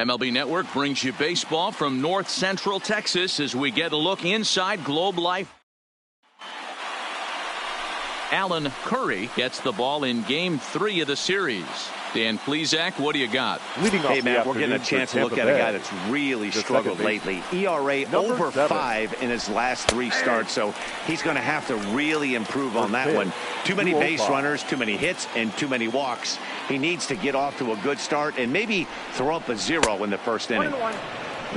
MLB Network brings you baseball from North Central Texas as we get a look inside Globe Life. Alan Curry gets the ball in Game 3 of the series. Dan Plesac, what do you got? Hey, man, we're getting a chance to look at a guy that's really struggled lately. ERA over 5 in his last 3 starts, so he's going to have to really improve on that one. Too many base runners, too many hits, and too many walks. He needs to get off to a good start and maybe throw up a 0 in the first inning.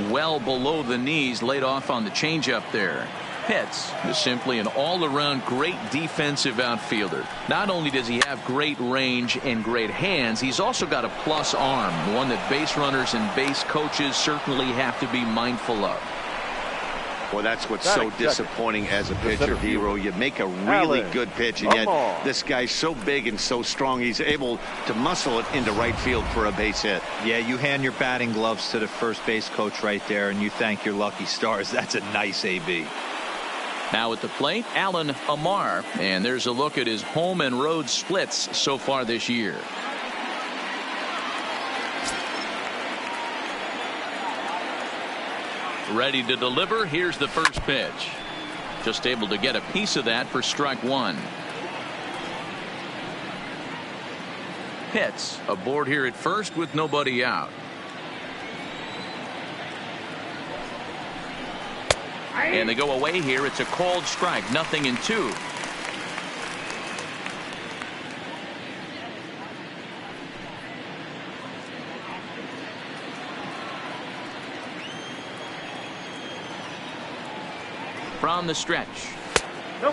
Well below the knees, laid off on the changeup there. Pitts is simply an all-around great defensive outfielder. Not only does he have great range and great hands, he's also got a plus arm, one that base runners and base coaches certainly have to be mindful of. Well, that's what's so disappointing as a pitcher, D-Row. You make a really good pitch, and yet this guy's so big and so strong, he's able to muscle it into right field for a base hit. Yeah, you hand your batting gloves to the first base coach right there, and you thank your lucky stars. That's a nice AB. Now at the plate, Alan Amar, and there's a look at his home and road splits so far this year. Ready to deliver. Here's the first pitch. Just able to get a piece of that for strike 1. Pitts aboard here at first with nobody out. And they go away here. It's a called strike, 0-2. From the stretch.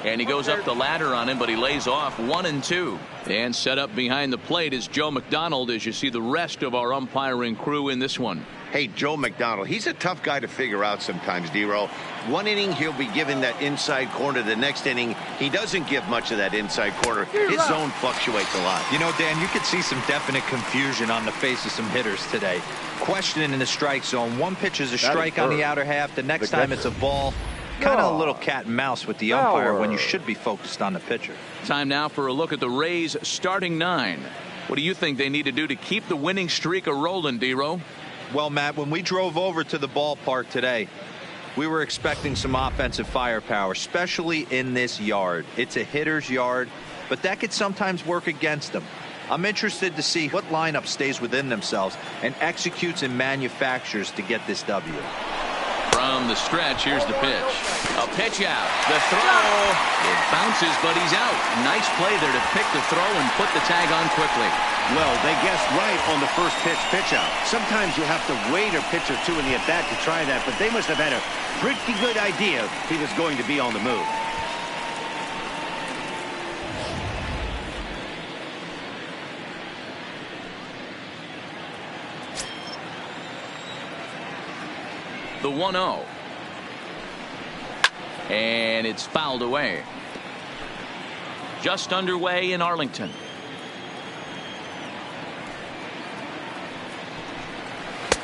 And he goes up the ladder on him, but he lays off 1-2. And set up behind the plate is Joe McDonald as you see the rest of our umpiring crew in this one. Hey, Joe McDonald, he's a tough guy to figure out sometimes, D-Row. One inning, he'll be given that inside corner. The next inning, he doesn't give much of that inside corner. His zone fluctuates a lot. You know, Dan, you could see some definite confusion on the face of some hitters today. Questioning in the strike zone. One pitch is a strike on the outer half. The next time it's a ball. Kind of a little cat and mouse with the umpire when you should be focused on the pitcher. Time now for a look at the Rays starting 9. What do you think they need to do to keep the winning streak a-rolling, D-Row? Well, Matt, when we drove over to the ballpark today, we were expecting some offensive firepower, especially in this yard. It's a hitter's yard, but that could sometimes work against them. I'm interested to see what lineup stays within themselves and executes and manufactures to get this W. From the stretch, here's the pitch. A pitch out. The throw. It bounces, but he's out. Nice play there to pick the throw and put the tag on quickly. Well, they guessed right on the first pitch out. Sometimes you have to wait a pitch or two in the at-bat to try that, but they must have had a pretty good idea he was going to be on the move. The 1-0. And it's fouled away. Just underway in Arlington.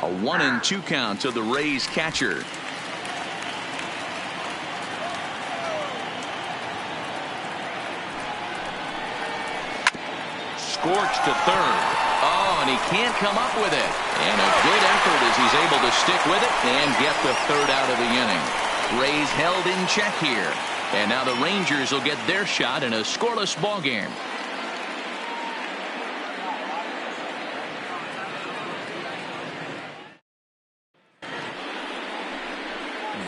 A 1-2 count to the Rays catcher. Scorched to third. Oh, and he can't come up with it. And a good effort as he's able to stick with it and get the third out of the inning. Rays held in check here. And now the Rangers will get their shot in a scoreless ball game.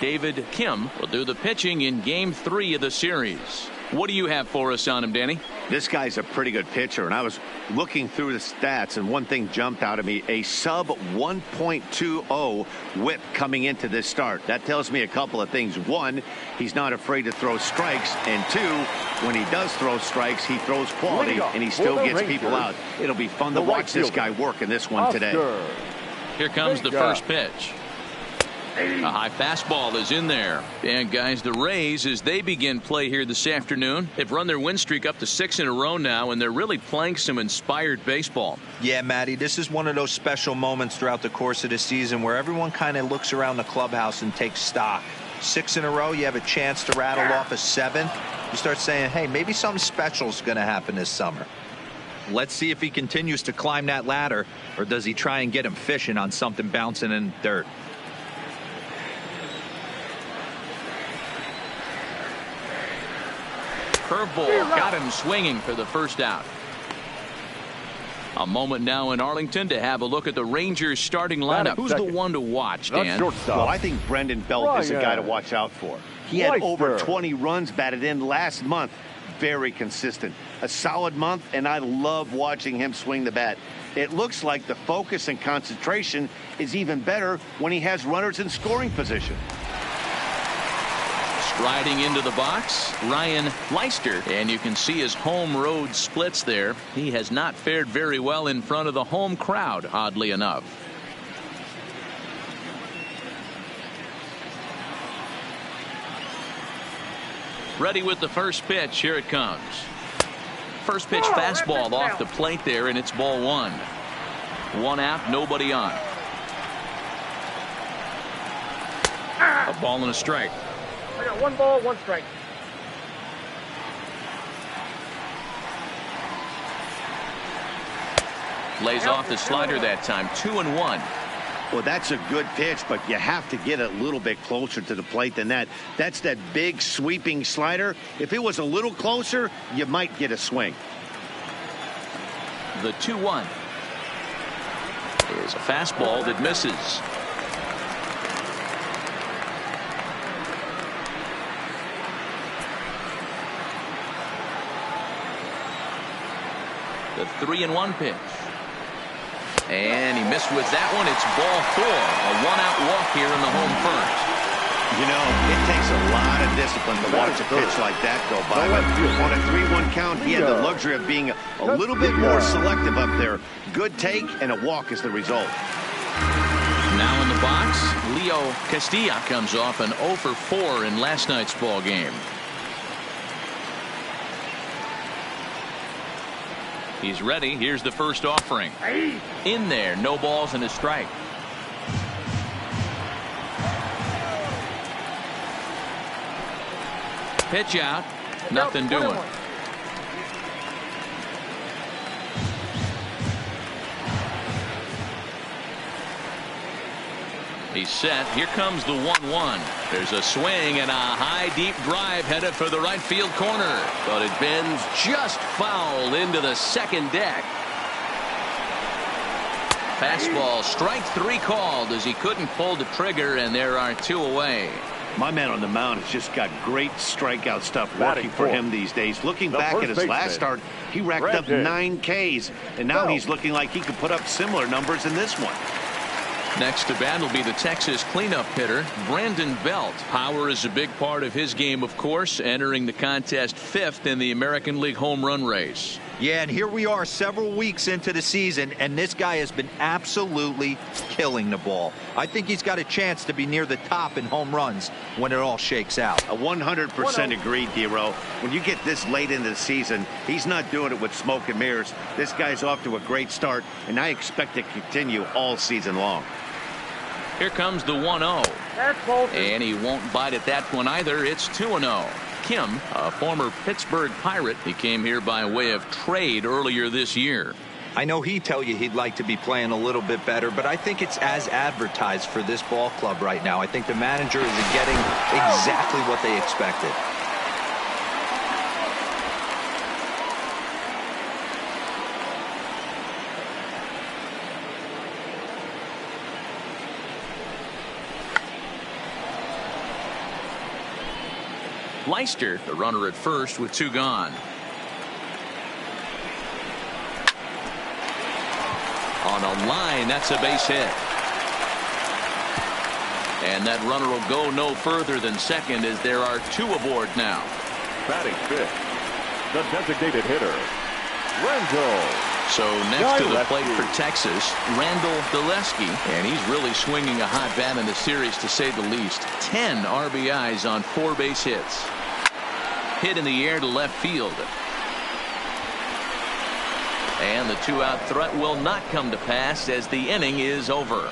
David Kim will do the pitching in Game 3 of the series. What do you have for us on him, Danny? This guy's a pretty good pitcher, and I was looking through the stats, and one thing jumped out at me, a sub 1.20 whip coming into this start. That tells me a couple of things. One, he's not afraid to throw strikes, and two, when he does throw strikes, he throws quality, and he still gets people out. It'll be fun to watch this guy work in this one today. Here comes the first pitch. A high fastball is in there. And guys, the Rays, as they begin play here this afternoon, they've run their win streak up to 6 in a row now, and they're really playing some inspired baseball. Yeah, Matty, this is one of those special moments throughout the course of the season where everyone kind of looks around the clubhouse and takes stock. 6 in a row, you have a chance to rattle off a 7. You start saying, hey, maybe something special is going to happen this summer. Let's see if he continues to climb that ladder, or does he try and get him fishing on something bouncing in dirt. Curveball got him swinging for the first out. A moment now in Arlington to have a look at the Rangers starting lineup. Who's the one to watch, Dan? Well, I think Brendan Belt is a guy to watch out for. He had over 20 runs batted in last month. Very consistent. A solid month, and I love watching him swing the bat. It looks like the focus and concentration is even better when he has runners in scoring position. Striding into the box, Ryan Leister, and you can see his home road splits there. He has not fared very well in front of the home crowd, oddly enough. Ready with the first pitch. Here it comes. First pitch fastball off the plate there, and it's ball one. One out, nobody on. A ball and a strike. I got 1 ball, 1 strike. Lays off the slider that time. 2-1. Well, that's a good pitch, but you have to get a little bit closer to the plate than that. That's that big sweeping slider. If it was a little closer, you might get a swing. The 2-1 is a fastball that misses. The 3-1 pitch. And he missed with that one. It's ball 4. A 1-out walk here in the home first. You know, it takes a lot of discipline to watch a pitch like that go by. But on a 3-1 count, he had the luxury of being a little bit more selective up there. Good take, and a walk is the result. Now in the box, Leo Castilla comes off an 0 for 4 in last night's ball game. He's ready. Here's the first offering. In there, no balls and a strike. Pitch out. Nothing doing. He's set. Here comes the 1-1. There's a swing and a high deep drive headed for the right field corner, but it bends just foul into the second deck. Fastball, strike 3 called as he couldn't pull the trigger, and there are 2 away. My man on the mound has just got great strikeout stuff working for him these days. Looking back at his last start, he racked up 9 Ks, and now he's looking like he could put up similar numbers in this one. Next to bat will be the Texas cleanup hitter, Brandon Belt. Power is a big part of his game, of course, entering the contest 5th in the American League home run race. Yeah, and here we are several weeks into the season, and this guy has been absolutely killing the ball. I think he's got a chance to be near the top in home runs when it all shakes out. A 100% agreed, D-Row. When you get this late into the season, he's not doing it with smoke and mirrors. This guy's off to a great start, and I expect it to continue all season long. Here comes the 1-0. And he won't bite at that one either. It's 2-0. Kim, a former Pittsburgh Pirate, he came here by way of trade earlier this year. I know he'd tell you he'd like to be playing a little bit better, but I think it's as advertised for this ball club right now. I think the manager is getting exactly what they expected. Leister, the runner at first with 2 gone. On a line, that's a base hit. And that runner will go no further than second as there are 2 aboard now. Batting 5th, the designated hitter, Randall. So next to the plate for Texas, Randall Daleski, and he's really swinging a hot bat in the series, to say the least. 10 RBIs on 4 base hits. Hit in the air to left field. And the 2-out threat will not come to pass as the inning is over.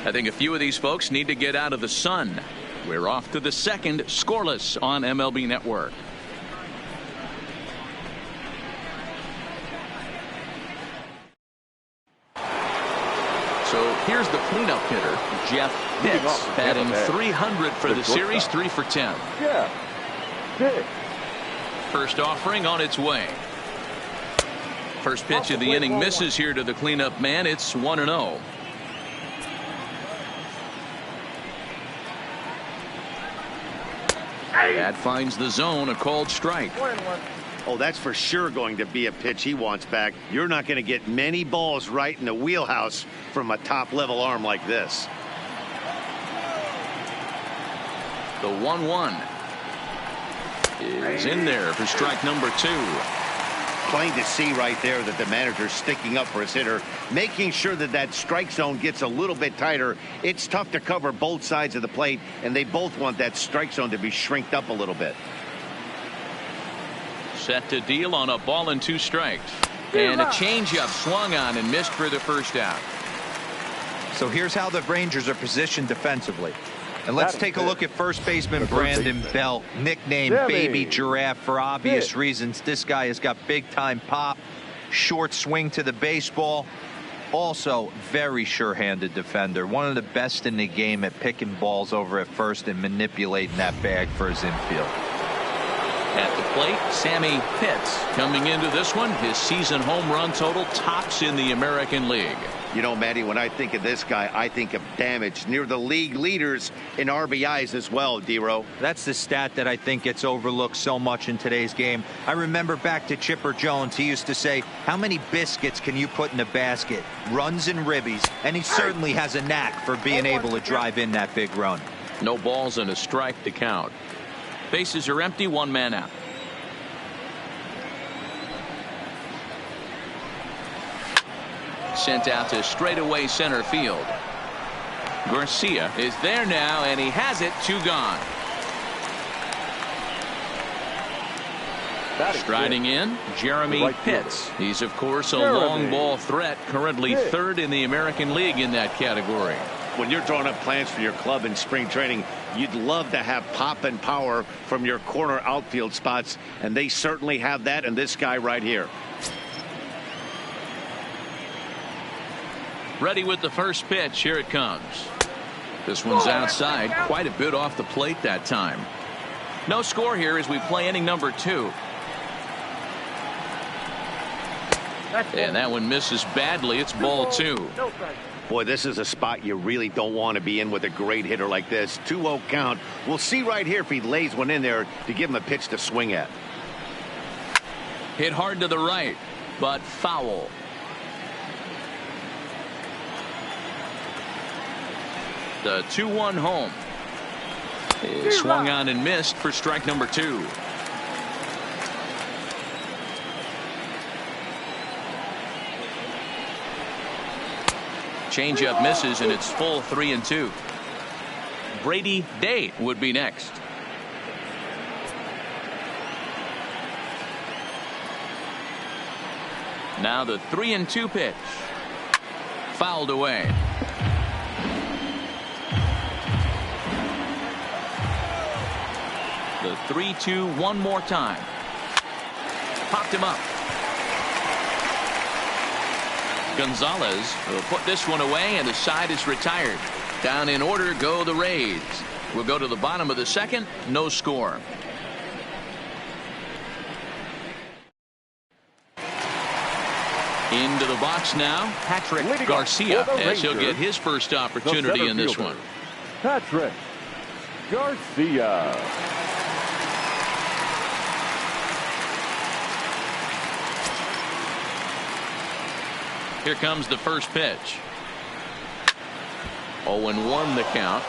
I think a few of these folks need to get out of the sun. We're off to the second, scoreless on MLB Network. Here's the cleanup hitter, Jeff Pitts, batting .300 for the series, 3 for 10. Yeah. Pitts. First offering on its way. First pitch of the inning misses here to the cleanup man. It's 1-0. That finds the zone, a called strike. Oh, that's for sure going to be a pitch he wants back. You're not going to get many balls right in the wheelhouse from a top-level arm like this. The 1-1 is in there for strike number 2. Plain to see right there that the manager's sticking up for his hitter, making sure that that strike zone gets a little bit tighter. It's tough to cover both sides of the plate, and they both want that strike zone to be shrinked up a little bit. Set to deal on a ball and 2 strikes. And a changeup swung on and missed for the first out. So here's how the Rangers are positioned defensively. And let's take a look at first baseman Brandon Belt, nicknamed Baby Giraffe for obvious reasons. This guy has got big-time pop, short swing to the baseball. Also, very sure-handed defender. One of the best in the game at picking balls over at first and manipulating that bag for his infield. At the plate, Sammy Pitts coming into this one. His season home run total tops in the American League. You know, Matty, when I think of this guy, I think of damage. Near the league leaders in RBIs as well, D-Row. That's the stat that I think gets overlooked so much in today's game. I remember back to Chipper Jones. He used to say, how many biscuits can you put in a basket? Runs and ribbies. And he certainly has a knack for being able to drive in that big run. No balls and a strike to count. Bases are empty, 1 man out. Sent out to straightaway center field. Garcia is there now, and he has it. 2 gone. Striding in, Jeremy Pitts. He's, of course, a long ball threat, currently 3rd in the American League in that category. When you're drawing up plans for your club in spring training, you'd love to have pop and power from your corner outfield spots, and they certainly have that in this guy right here. Ready with the first pitch. Here it comes. This one's outside, quite a bit off the plate that time. No score here as we play inning number 2. And that one misses badly. It's ball 2. Boy, this is a spot you really don't want to be in with a great hitter like this. 2-0 count. We'll see right here if he lays one in there to give him a pitch to swing at. Hit hard to the right, but foul. The 2-1 home is swung on and missed for strike number 2. Changeup misses, and it's full 3-2. Brady Day would be next. Now the 3-2 pitch. Fouled away. The 3-2 one more time. Popped him up. Gonzalez will put this one away, and the side is retired. Down in order go the Rays. We'll go to the bottom of the 2nd. No score. Into the box now, Patrick Garcia, as he'll get his first opportunity in this one. Patrick Garcia. Here comes the first pitch. 0-1 the count.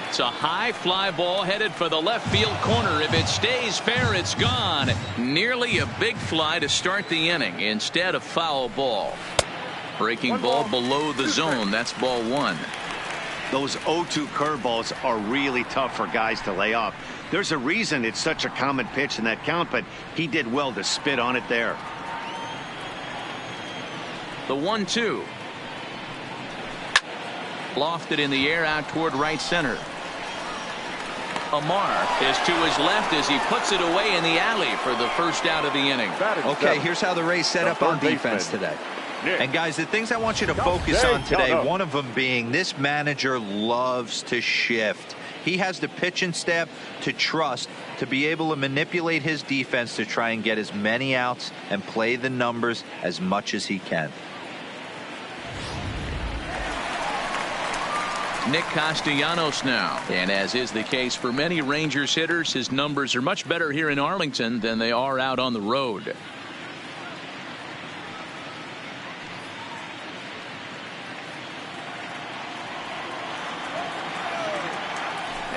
It's a high fly ball headed for the left field corner. If it stays fair, it's gone. Nearly a big fly to start the inning. Instead, a foul ball. Breaking ball below the zone. That's ball 1. Those 0-2 curveballs are really tough for guys to lay off. There's a reason it's such a common pitch in that count, but he did well to spit on it there. The 1-2. Lofted in the air out toward right center. Amar is to his left as he puts it away in the alley for the first out of the inning. Okay, here's how the Rays set up on defense today. And guys, the things I want you to focus on today, one of them being this manager loves to shift. He has the pitching staff to trust to be able to manipulate his defense to try and get as many outs and play the numbers as much as he can. Nick Castellanos now, and as is the case for many Rangers hitters, his numbers are much better here in Arlington than they are out on the road.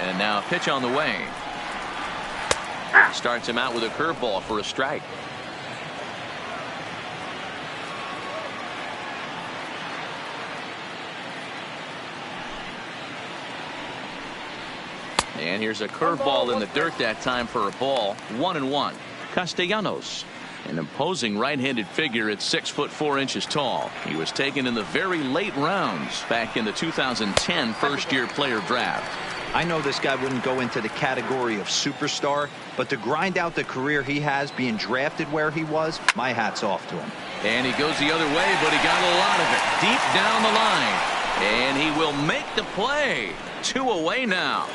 And now a pitch on the way. Starts him out with a curveball for a strike. And here's a curveball in the dirt that time for a ball. 1-1. Castellanos, an imposing right-handed figure at 6'4" tall. He was taken in the very late rounds back in the 2010 first-year player draft. I know this guy wouldn't go into the category of superstar, but to grind out the career he has being drafted where he was, my hat's off to him. And he goes the other way, but he got a lot of it deep down the line. And he will make the play. 2 away now.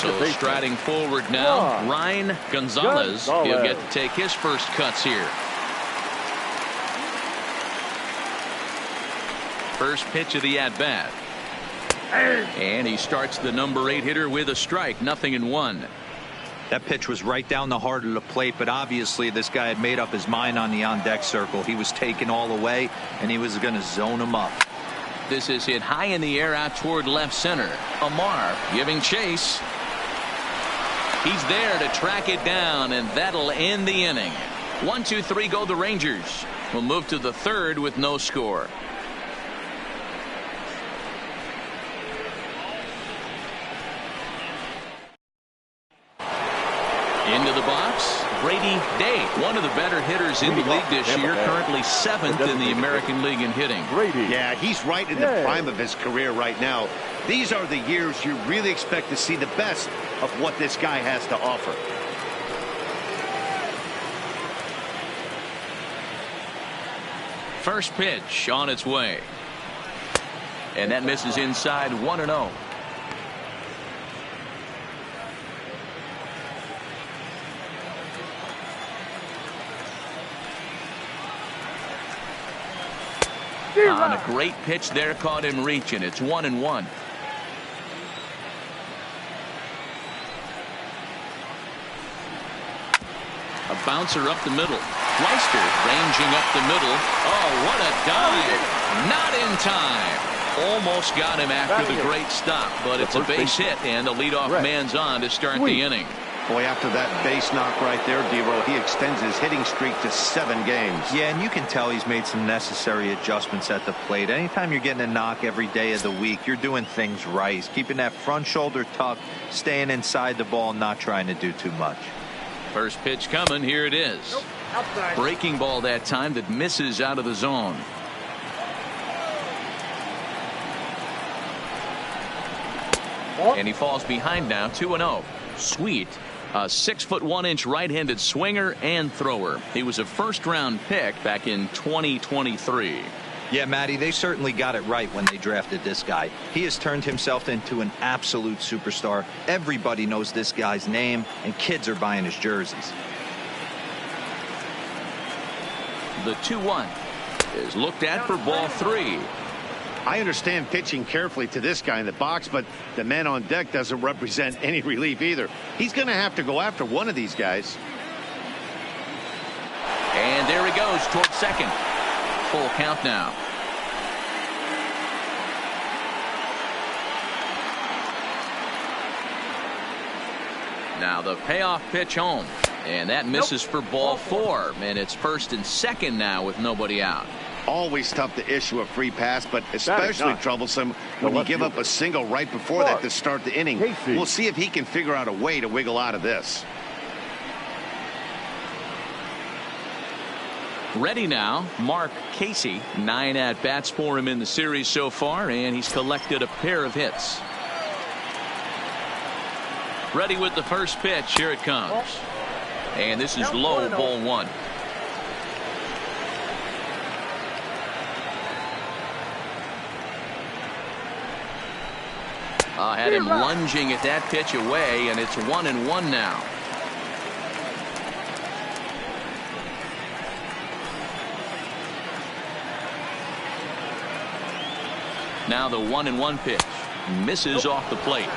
So striding forward now, Ryan Gonzalez. He'll get to take his first cuts here. First pitch of the at-bat. And he starts the number 8 hitter with a strike. 0-1. That pitch was right down the heart of the plate, but obviously this guy had made up his mind on the on-deck circle. He was taken all the way, and he was going to zone him up. This is hit high in the air out toward left center. Amar giving chase. He's there to track it down, and that'll end the inning. 1-2-3 go the Rangers. We'll move to the third with no score. Into the box, Brady Day, one of the better hitters in the league this year, currently 7th in the American League in hitting. Yeah, he's right in the prime of his career right now. These are the years you really expect to see the best of what this guy has to offer. First pitch on its way. And that misses inside. 1-0. On a great pitch there, caught him reaching. It's 1-1. A bouncer up the middle. Leister ranging up the middle. Oh, what a dive. Not in time. Almost got him after the great stop, but it's a base hit, and the leadoff man's on to start the inning. Boy, after that base knock right there, D-Roll, he extends his hitting streak to 7 games. Yeah, and you can tell he's made some necessary adjustments at the plate. Anytime you're getting a knock every day of the week, you're doing things right. He's keeping that front shoulder tucked, staying inside the ball, not trying to do too much. First pitch coming. Here it is. Breaking ball that time that misses out of the zone. And he falls behind now. 2-0. Sweet. A 6'1" right-handed swinger and thrower. He was a first-round pick back in 2023. Yeah, Matty, they certainly got it right when they drafted this guy. He has turned himself into an absolute superstar. Everybody knows this guy's name, and kids are buying his jerseys. The 2-1 is looked at for ball 3. I understand pitching carefully to this guy in the box, but the man on deck doesn't represent any relief either. He's going to have to go after one of these guys. And there he goes towards second. Full count now. Now the payoff pitch home. And that misses for ball 4. And it's first and second now with nobody out. Always tough to issue a free pass, but especially troublesome when you give up a single right before that to start the inning. We'll see if he can figure out a way to wiggle out of this. Ready now, Mark Casey. 9 at-bats for him in the series so far, and he's collected a pair of hits. Ready with the first pitch. Here it comes. And this is low, ball one. Had him lunging at that pitch away, and it's 1-1 now. Now the 1-1 pitch misses off the plate.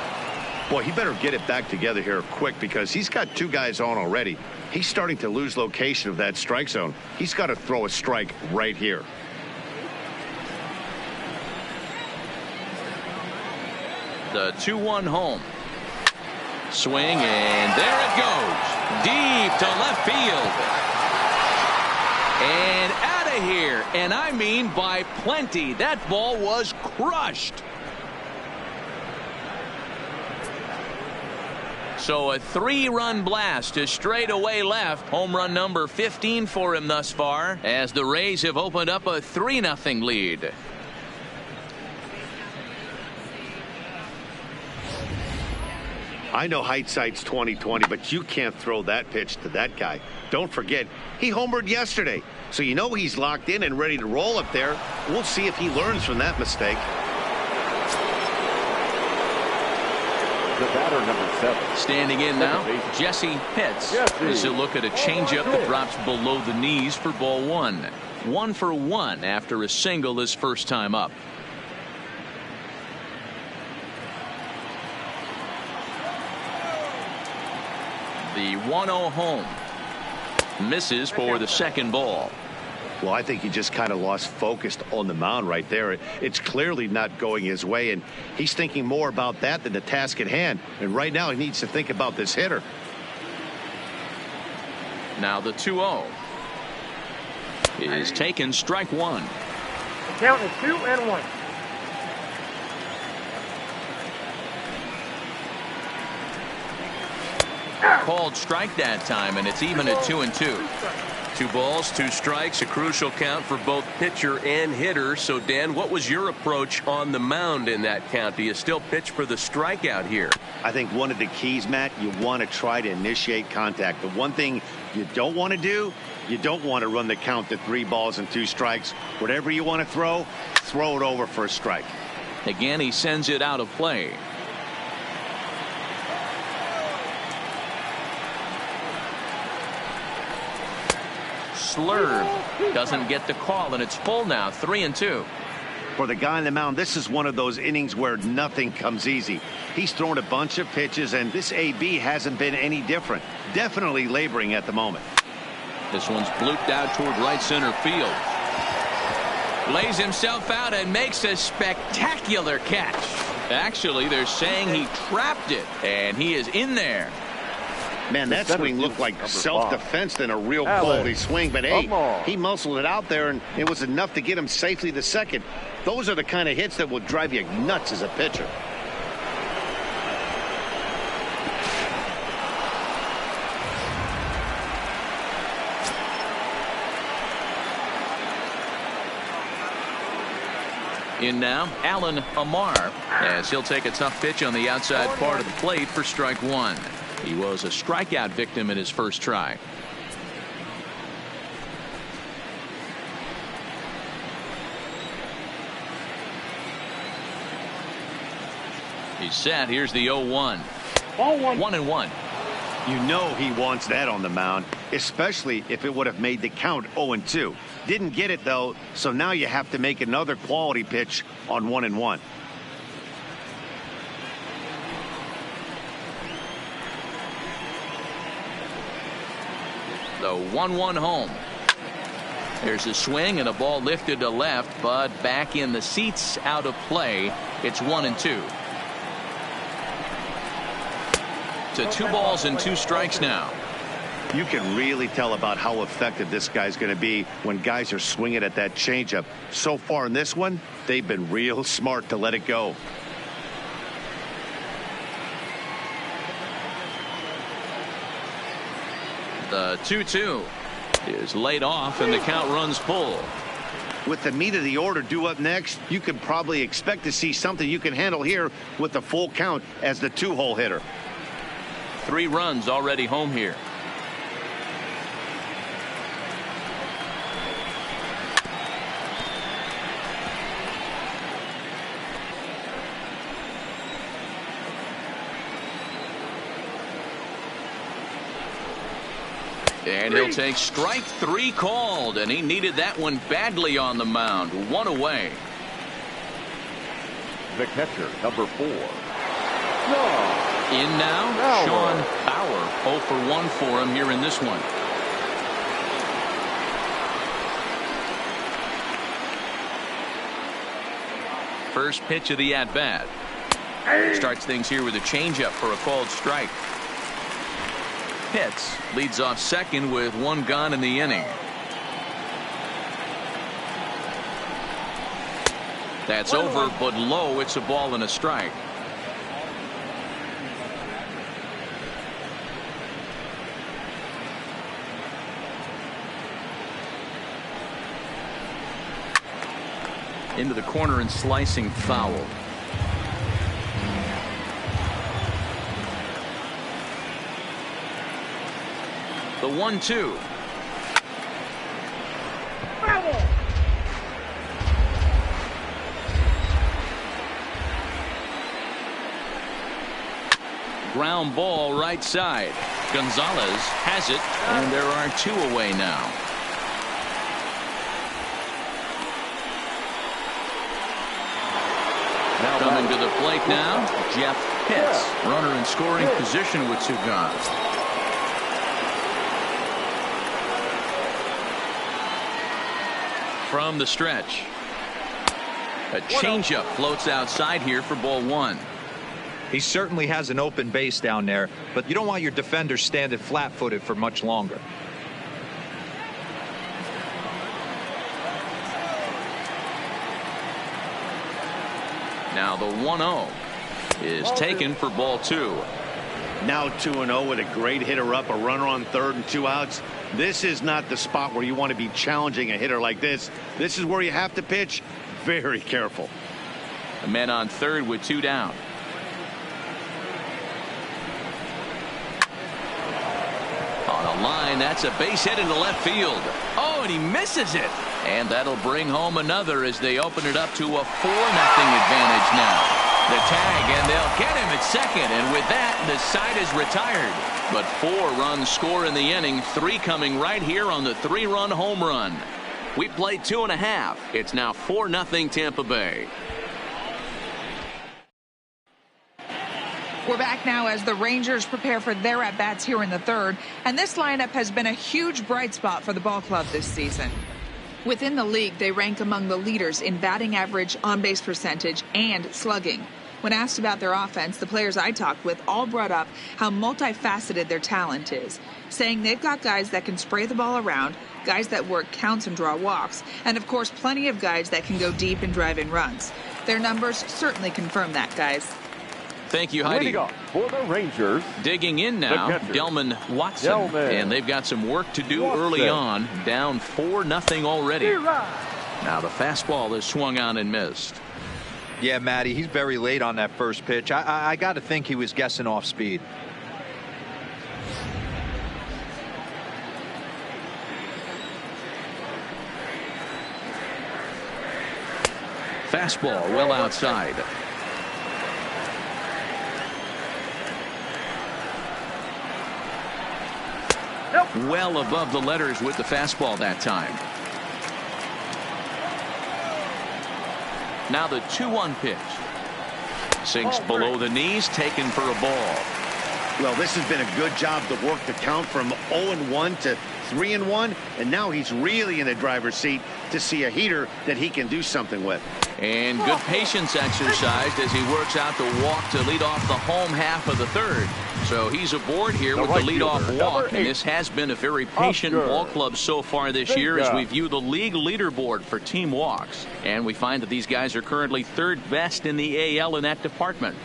Boy, he better get it back together here quick because he's got two guys on already. He's starting to lose location of that strike zone. He's got to throw a strike right here. The 2-1 home. Swing, and there it goes. Deep to left field. And out of here. And I mean by plenty. That ball was crushed. So a 3-run blast to straightaway left. Home run number 15 for him thus far, as the Rays have opened up a 3-0 lead. I know hindsight's 20/20, but you can't throw that pitch to that guy. Don't forget, he homered yesterday, so you know he's locked in and ready to roll up there. We'll see if he learns from that mistake. The batter, number 7. Standing in now, Jesse Pitts. As he'll look at a changeup that drops below the knees for ball one. 1 for 1 after a single his first time up. The 1-0 home. Misses for the second ball. Well, I think he just kind of lost focus on the mound right there. It's clearly not going his way, and he's thinking more about that than the task at hand. And right now he needs to think about this hitter. Now the 2-0 is taken, strike one. The count is 2-1. Called strike that time, and it's even at 2-2. 2 balls, 2 strikes, a crucial count for both pitcher and hitter. So, Dan, what was your approach on the mound in that count? Do you still pitch for the strikeout here? I think one of the keys, Matt, you want to try to initiate contact. The one thing you don't want to do, you don't want to run the count to 3 balls and 2 strikes. Whatever you want to throw it over for a strike. Again, he sends it out of play. Slurve doesn't get the call, and it's full now, 3-2. For the guy on the mound, this is one of those innings where nothing comes easy. He's thrown a bunch of pitches, and this AB hasn't been any different. Definitely laboring at the moment. This one's blooped out toward right center field. Lays himself out and makes a spectacular catch. Actually, they're saying he trapped it, and he is in there. Man, that swing looked like self-defense than a real quality swing. But, hey, he muscled it out there, and it was enough to get him safely to second. Those are the kind of hits that will drive you nuts as a pitcher. In now, Allen Amar, as he'll take a tough pitch on the outside part of the plate for strike one. He was a strikeout victim in his first try. He's set. Here's the 0-1. 1-1. You know he wants that on the mound, especially if it would have made the count 0-2. Didn't get it, though, so now you have to make another quality pitch on 1-1. The 1-1 home. There's a swing and a ball lifted to left, but back in the seats, out of play. It's 1-2. To 2 balls and 2 strikes now. You can really tell about how effective this guy's going to be when guys are swinging at that changeup. So far in this one, they've been real smart to let it go. The 2-2 is laid off, and the count runs full. With the meat of the order due up next, you can probably expect to see something you can handle here with the full count as the 2-hole hitter. 3 runs already home here. And he'll take strike 3 called, and he needed that one badly on the mound. 1 away. The catcher, number 4. In now, Sean Bauer. 0 for 1 for him here in this one. First pitch of the at-bat. Starts things here with a changeup for a called strike. Pitts leads off second with 1 gone in the inning. That's over, but low. It's a ball and a strike. Into the corner and slicing foul. The 1-2. Ground ball right side. Gonzalez has it, and there are 2 away now. Coming to the plate now, Jeff Pitts. Runner in scoring position with 2 gone. From the stretch. A changeup floats outside here for ball 1. He certainly has an open base down there, but you don't want your defender standing flat-footed for much longer. Now the 1-0 is taken for ball 2. Now 2-0 with a great hitter up, a runner on third and 2 outs. This is not the spot where you want to be challenging a hitter like this. This is where you have to pitch very careful. A man on third with 2 down. On a line, that's a base hit into left field. Oh, and he misses it. And that'll bring home another as they open it up to a 4-0 advantage now. The tag, and they'll get him at second, and with that, the side is retired. But 4 runs score in the inning, 3 coming right here on the 3-run home run. We played 2.5. It's now 4-0 Tampa Bay. We're back now as the Rangers prepare for their at-bats here in the third, and this lineup has been a huge bright spot for the ball club this season. Within the league, they rank among the leaders in batting average, on-base percentage, and slugging. When asked about their offense, the players I talked with all brought up how multifaceted their talent is, saying they've got guys that can spray the ball around, guys that work counts and draw walks, and of course plenty of guys that can go deep and drive in runs. Their numbers certainly confirm that, guys. Thank you, Heidi. For the Rangers, digging in now, Delman Watson. And they've got some work to do early on. Down 4-0 already. Now the fastball is swung on and missed. Yeah, Matty, he's very late on that first pitch. I got to think he was guessing off speed. Fastball well outside. Well above the letters with the fastball that time. Now the 2-1 pitch. Sinks below the knees, taken for a ball. Well, this has been a good job to work the count from 0-1 to 3-1, and now he's really in the driver's seat to see a heater that he can do something with. And good patience exercised as he works out the walk to lead off the home half of the third. So he's aboard here with the leadoff walk, and this has been a very patient ball club so far this year as we view the league leaderboard for team walks. And we find that these guys are currently 3rd best in the AL in that department.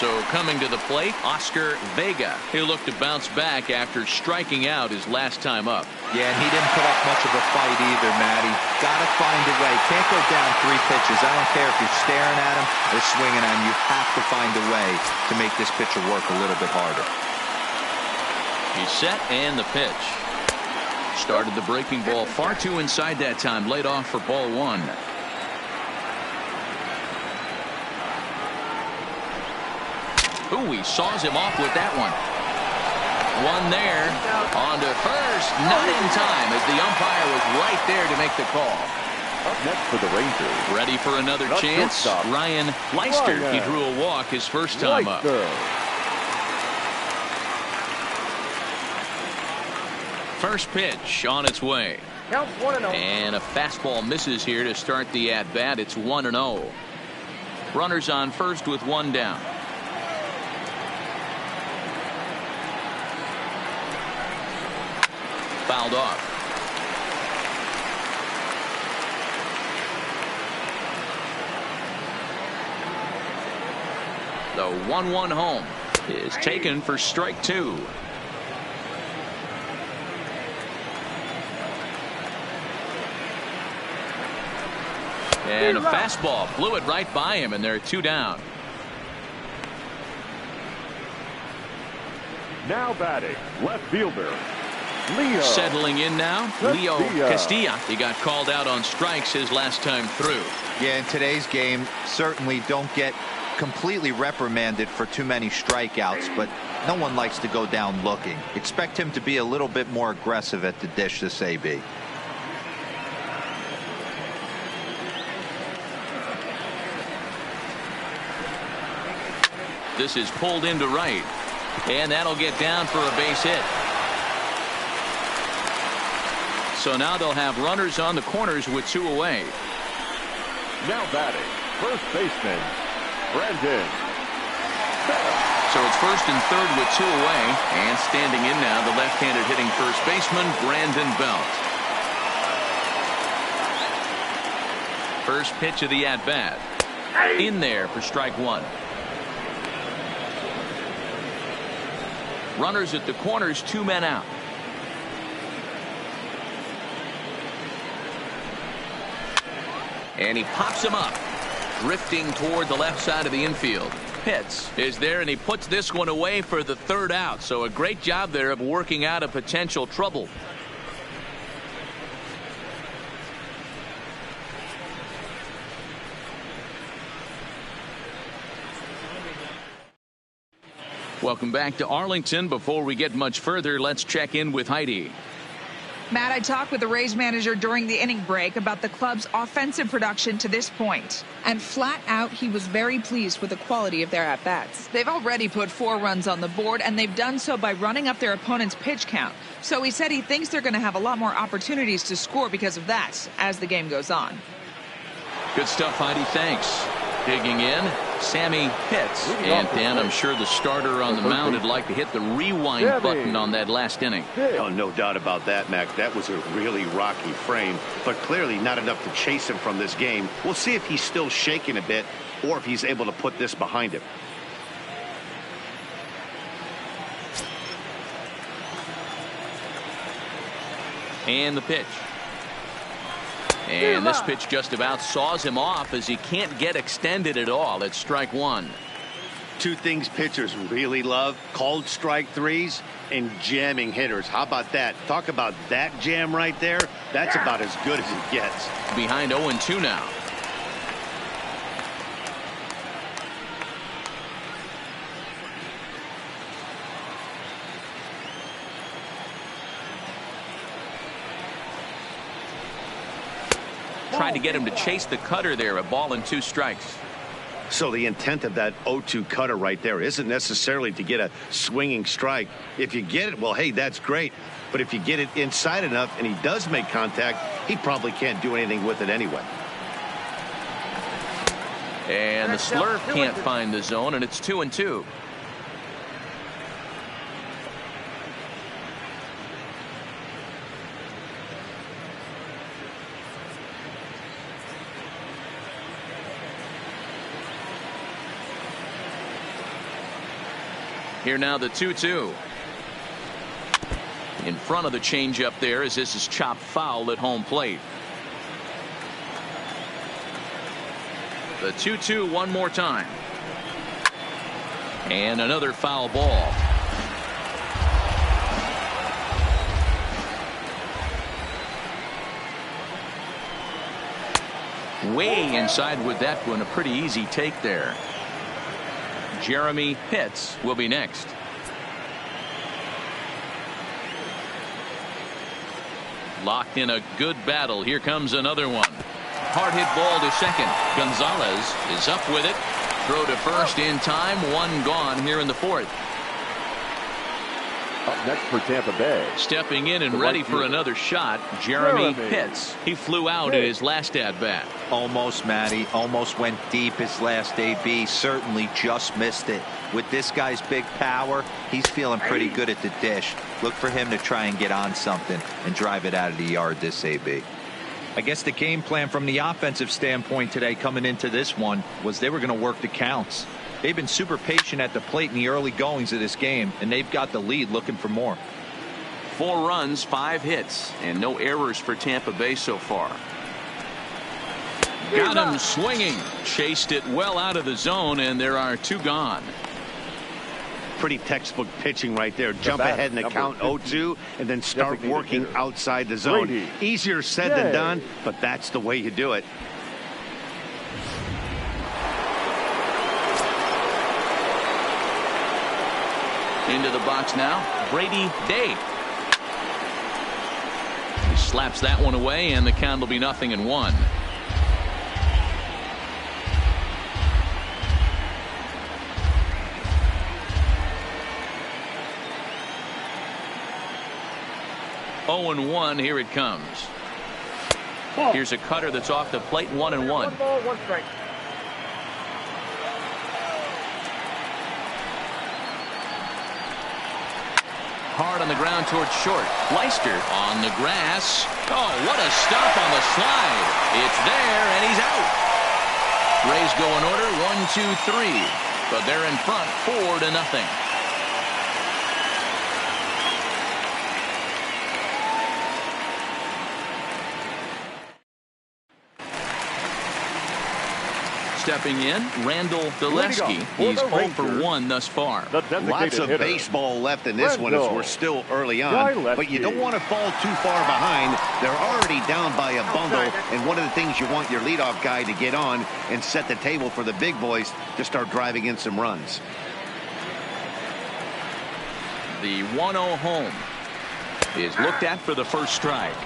So coming to the plate, Oscar Vega. He'll look to bounce back after striking out his last time up. Yeah, and he didn't put up much of a fight either, Matty. Got to find a way. Can't go down 3 pitches. I don't care if you're staring at him or swinging at him. You have to find a way to make this pitcher work a little bit harder. He's set and the pitch. Started the breaking ball far too inside that time. Laid off for ball 1. Ooh, he saws him off with that one. One there. On to first. Not in time as the umpire was right there to make the call. Up next for the Rangers. Ready for another chance. Ryan Leister. He drew a walk his first time up. First pitch on its way. Counts 1-0. And a fastball misses here to start the at-bat. It's 1-0. Runners on first with 1 down. Fouled off. The 1-1 home is taken for strike 2. And a fastball blew it right by him, and there are 2 down. Now batting, left fielder, Leo. Settling in now, Leo Castilla. He got called out on strikes his last time through. Yeah, in today's game, certainly don't get completely reprimanded for too many strikeouts, but no one likes to go down looking. Expect him to be a little bit more aggressive at the dish this AB. This is pulled into right, and that'll get down for a base hit. So now they'll have runners on the corners with 2 away. Now batting, first baseman, Brandon. So it's first and third with 2 away, and standing in now the left-handed hitting first baseman Brandon Belt. First pitch of the at-bat. In there for strike 1. Runners at the corners, 2 men out. And he pops him up, drifting toward the left side of the infield. Pitts is there, and he puts this one away for the 3rd out. So a great job there of working out a potential trouble. Welcome back to Arlington. Before we get much further, let's check in with Heidi. Matt, I talked with the Rays manager during the inning break about the club's offensive production to this point. And flat out, he was very pleased with the quality of their at-bats. They've already put 4 runs on the board, and they've done so by running up their opponent's pitch count. So he said he thinks they're going to have a lot more opportunities to score because of that as the game goes on. Good stuff, Heidi. Thanks. Digging in, Sammy Pitts. And Dan, I'm sure the starter on the mound would like to hit the rewind button on that last inning. Oh, no doubt about that, Mac. That was a really rocky frame, but clearly not enough to chase him from this game. We'll see if he's still shaking a bit or if he's able to put this behind him. And the pitch. And this pitch just about saws him off as he can't get extended at all. It's strike 1. 2 things pitchers really love: called strike 3s and jamming hitters. How about that? Talk about that jam right there. That's about as good as it gets. Behind 0-2 now. Tried to get him to chase the cutter there. A ball and 2 strikes. So the intent of that 0-2 cutter right there isn't necessarily to get a swinging strike. If you get it, well, hey, that's great. But if you get it inside enough and he does make contact, he probably can't do anything with it anyway. And the slurve can't find the zone, and it's 2-2. Here now the 2-2. In front of the changeup there as this is chopped foul at home plate. The 2-2 one more time. And another foul ball. Way inside with that one. A pretty easy take there. Jeremy Pitts will be next. Locked in a good battle. Here comes another one. Hard hit ball to second. Gonzalez is up with it. Throw to first in time. One gone here in the fourth. Up next for Tampa Bay. Stepping in and ready for another shot, Jeremy Pitts. He flew out in his last at-bat. Almost, Matty. Almost went deep his last AB. Certainly just missed it. With this guy's big power, he's feeling pretty good at the dish. Look for him to try and get on something and drive it out of the yard this AB. I guess the game plan from the offensive standpoint today coming into this one was they were going to work the counts. They've been super patient at the plate in the early goings of this game, and they've got the lead looking for more. 4 runs, 5 hits, and no errors for Tampa Bay so far. Got him swinging. Chased it well out of the zone, and there are 2 gone. Pretty textbook pitching right there. Jump ahead in the count 0-2 and then start working outside the zone. Easier said than done, but that's the way you do it. Into the box now, Brady Day. He slaps that one away, and the count will be 0-1. Oh, and 1. Here it comes. Here's a cutter that's off the plate. 1-1. 1 ball, 1 strike. Hard on the ground towards short. Leister on the grass. Oh, what a stop on the slide. It's there, and he's out. Rays go in order 1, 2, 3. But they're in front 4-0. Stepping in, Randall Daleski. He's 0 for 1 thus far. Lots of baseball left in this one as we're still early on. But you don't want to fall too far behind. They're already down by a bundle. And one of the things you want your leadoff guy to get on and set the table for the big boys to start driving in some runs. The 1-0 home is looked at for the first strike.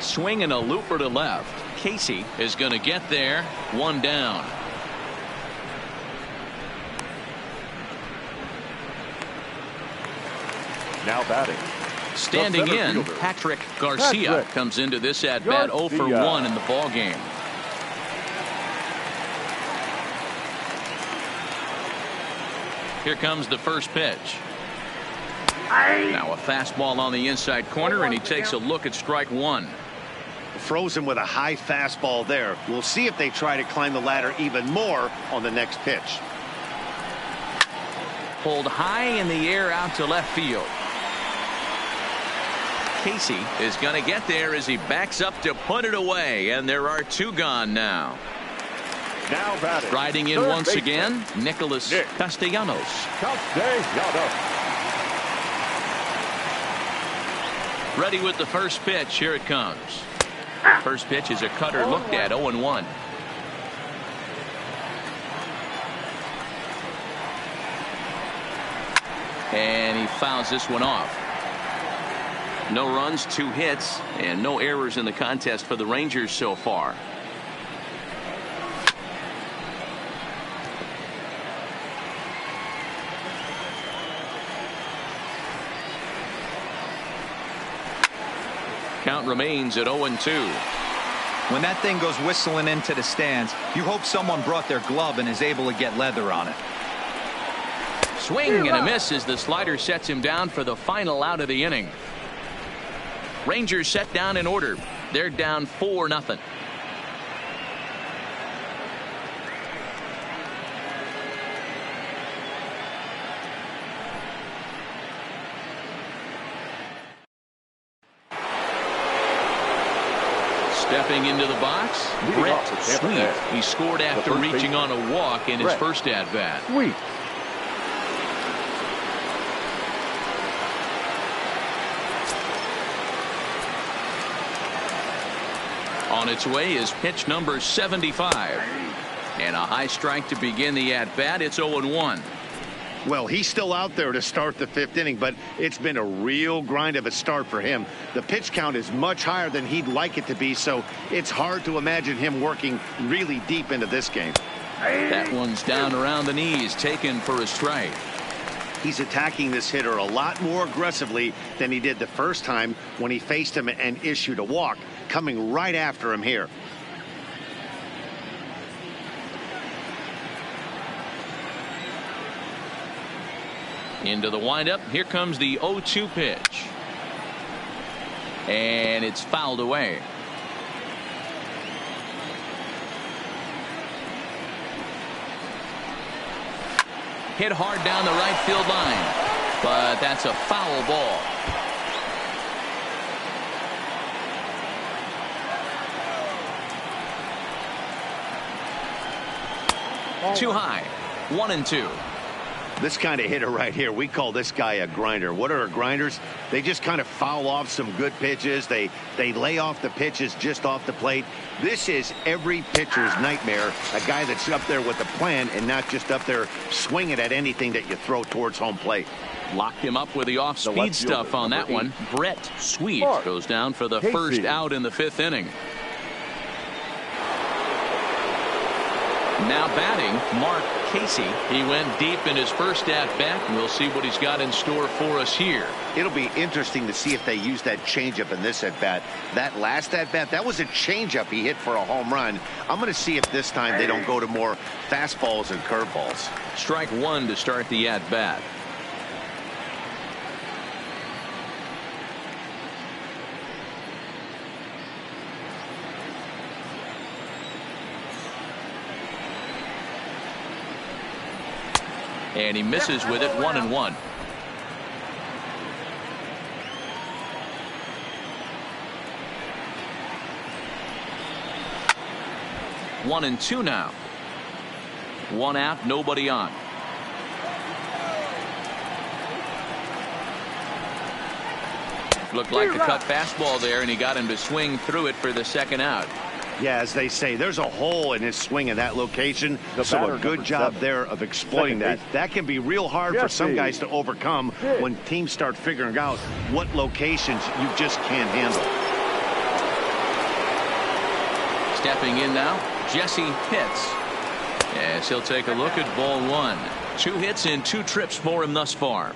Swing and a looper to left. Casey is going to get there. 1 down. Now batting. Standing in, Patrick Garcia comes into this at bat 0 for 1 in the ball game. Here comes the first pitch. Now a fastball on the inside corner, and he takes a look at strike 1. Frozen with a high fastball there. We'll see if they try to climb the ladder even more on the next pitch. Pulled high in the air out to left field. Casey is going to get there as he backs up to put it away, and there are 2 gone now. Now batting. Riding in once again, Nicholas Castellanos. Ready with the first pitch. Here it comes. First pitch is a cutter looked at 0-1. And he fouls this one off. No runs, 2 hits, and no errors in the contest for the Rangers so far. Count remains at 0-2. When that thing goes whistling into the stands, you hope someone brought their glove and is able to get leather on it. Swing and a miss as the slider sets him down for the final out of the inning. Rangers set down in order. They're down 4-0. Stepping into the box, Brett Sweet. He scored after reaching on a walk in his first at-bat. Sweet. On its way is pitch number 75. And a high strike to begin the at-bat. It's 0-1. Well, he's still out there to start the 5th inning, but it's been a real grind of a start for him. The pitch count is much higher than he'd like it to be, so it's hard to imagine him working really deep into this game. That one's down around the knees, taken for a strike. He's attacking this hitter a lot more aggressively than he did the first time when he faced him and issued a walk, coming right after him here. Into the windup. Here comes the 0-2 pitch. And it's fouled away. Hit hard down the right field line. But that's a foul ball. Too high. 1-2. This kind of hitter right here, we call this guy a grinder. What are grinders? They just kind of foul off some good pitches. They lay off the pitches just off the plate. This is every pitcher's nightmare, a guy that's up there with a plan and not just up there swinging at anything that you throw towards home plate. Locked him up with the off-speed stuff on that one. Brett Sweet goes down for the first out in the 5th inning. Now batting, Mark Casey. He went deep in his first at-bat, and we'll see what he's got in store for us here. It'll be interesting to see if they use that changeup in this at-bat. That last at-bat, that was a changeup he hit for a home run. I'm going to see if this time they don't go to more fastballs and curveballs. Strike one to start the at-bat. And he misses with it. 1-1. One and two now. One out, nobody on. Looked like the cut fastball there, and he got him to swing through it for the second out. Yeah, as they say, there's a hole in his swing in that location. So a good job there of exploiting that. That can be real hard for some guys to overcome when teams start figuring out what locations you just can't handle. Stepping in now, Jesse Pitts. Yes, he'll take a look at ball one. 2 hits in 2 trips for him thus far.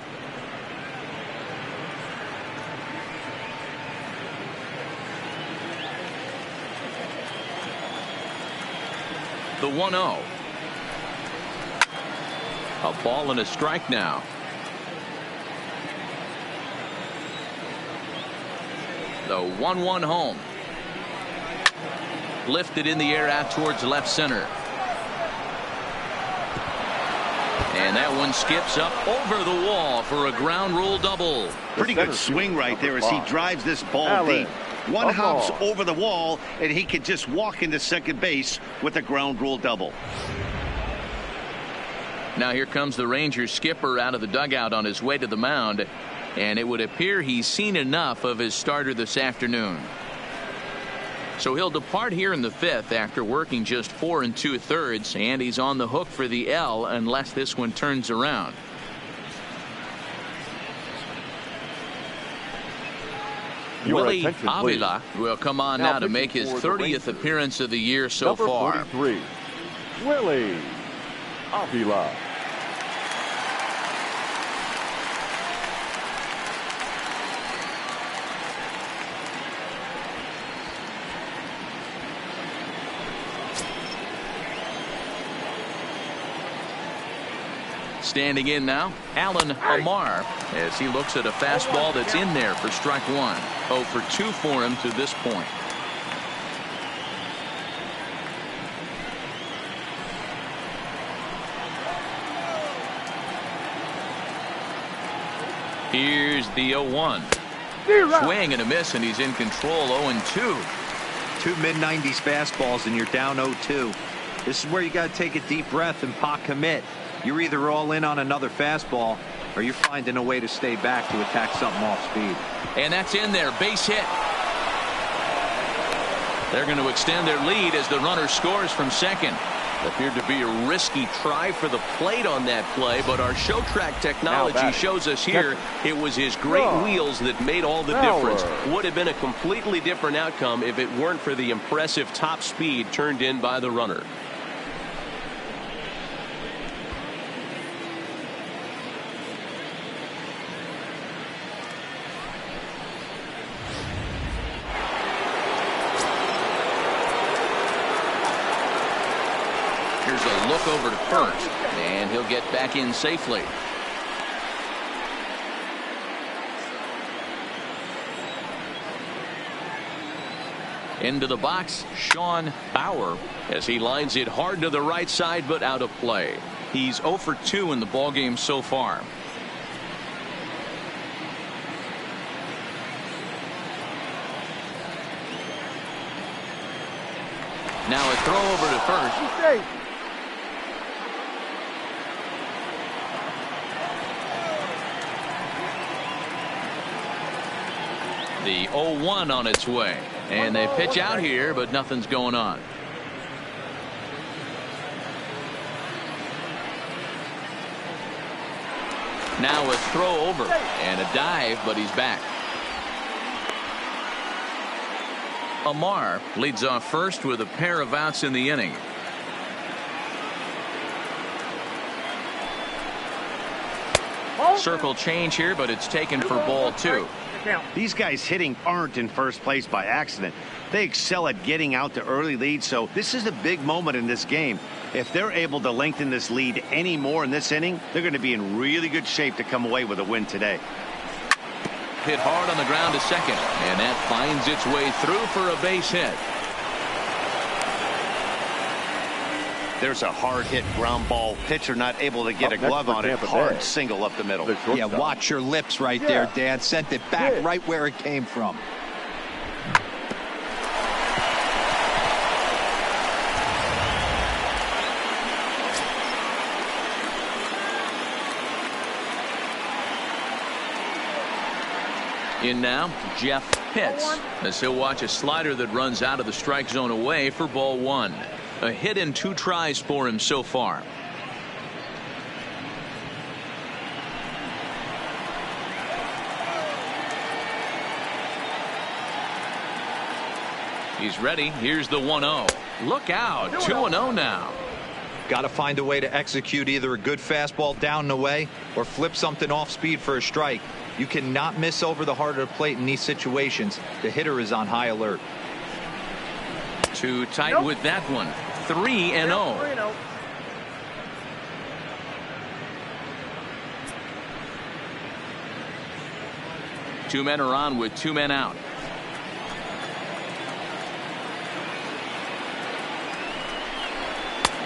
The 1-0. A ball and a strike now. The 1-1 home. Lifted in the air out towards left center. And that one skips up over the wall for a ground rule double. Pretty good swing right there as he drives this ball deep. One hops over the wall, and he can just walk into second base with a ground rule double. Now here comes the Rangers skipper out of the dugout on his way to the mound, and it would appear he's seen enough of his starter this afternoon. So he'll depart here in the 5th after working just 4 2/3, and he's on the hook for the L unless this one turns around. Willie Avila will come on now to make his 30th appearance of the year so far. Number 43, Willie Avila. Standing in now, Alan Amar, as he looks at a fastball that's in there for strike one. 0 for 2 for him to this point. Here's the 0-1. Swing and a miss, and he's in control. 0-2. 2 mid-90s fastballs and you're down 0-2. This is where you got to take a deep breath and pot commit. You're either all in on another fastball or you're finding a way to stay back to attack something off speed. And that's in there. Base hit. They're going to extend their lead as the runner scores from second. Appeared to be a risky try for the plate on that play, but our show track technology shows us here it was his great wheels that made all the difference. Would have been a completely different outcome if it weren't for the impressive top speed turned in by the runner. Here's a look over to first, and he'll get back in safely. Into the box, Sean Bauer, as he lines it hard to the right side, but out of play. He's 0 for 2 in the ballgame so far. Now a throw over to first. The 0-1 on its way, and they pitch out here, but nothing's going on. Now a throw over and a dive, but he's back. Amar leads off first with a pair of outs in the inning. Circle change here, but it's taken for ball 2. These guys hitting aren't in first place by accident. They excel at getting out to early leads, so this is a big moment in this game. If they're able to lengthen this lead any more in this inning, they're going to be in really good shape to come away with a win today. Hit hard on the ground to second, and that finds its way through for a base hit. There's a hard hit ground ball. Pitcher not able to get a glove on it. Hard single up the middle. Yeah, watch your lips right there, Dan. Sent it back right where it came from. In now, Jeff Pitts, as he'll watch a slider that runs out of the strike zone away for ball 1. A hit in 2 tries for him so far. He's ready. Here's the 1-0. Look out. 2-0 now. Got to find a way to execute either a good fastball down and away or flip something off speed for a strike. You cannot miss over the heart of the plate in these situations. The hitter is on high alert. Too tight with that one. 3-0. Two men are on with 2 men out.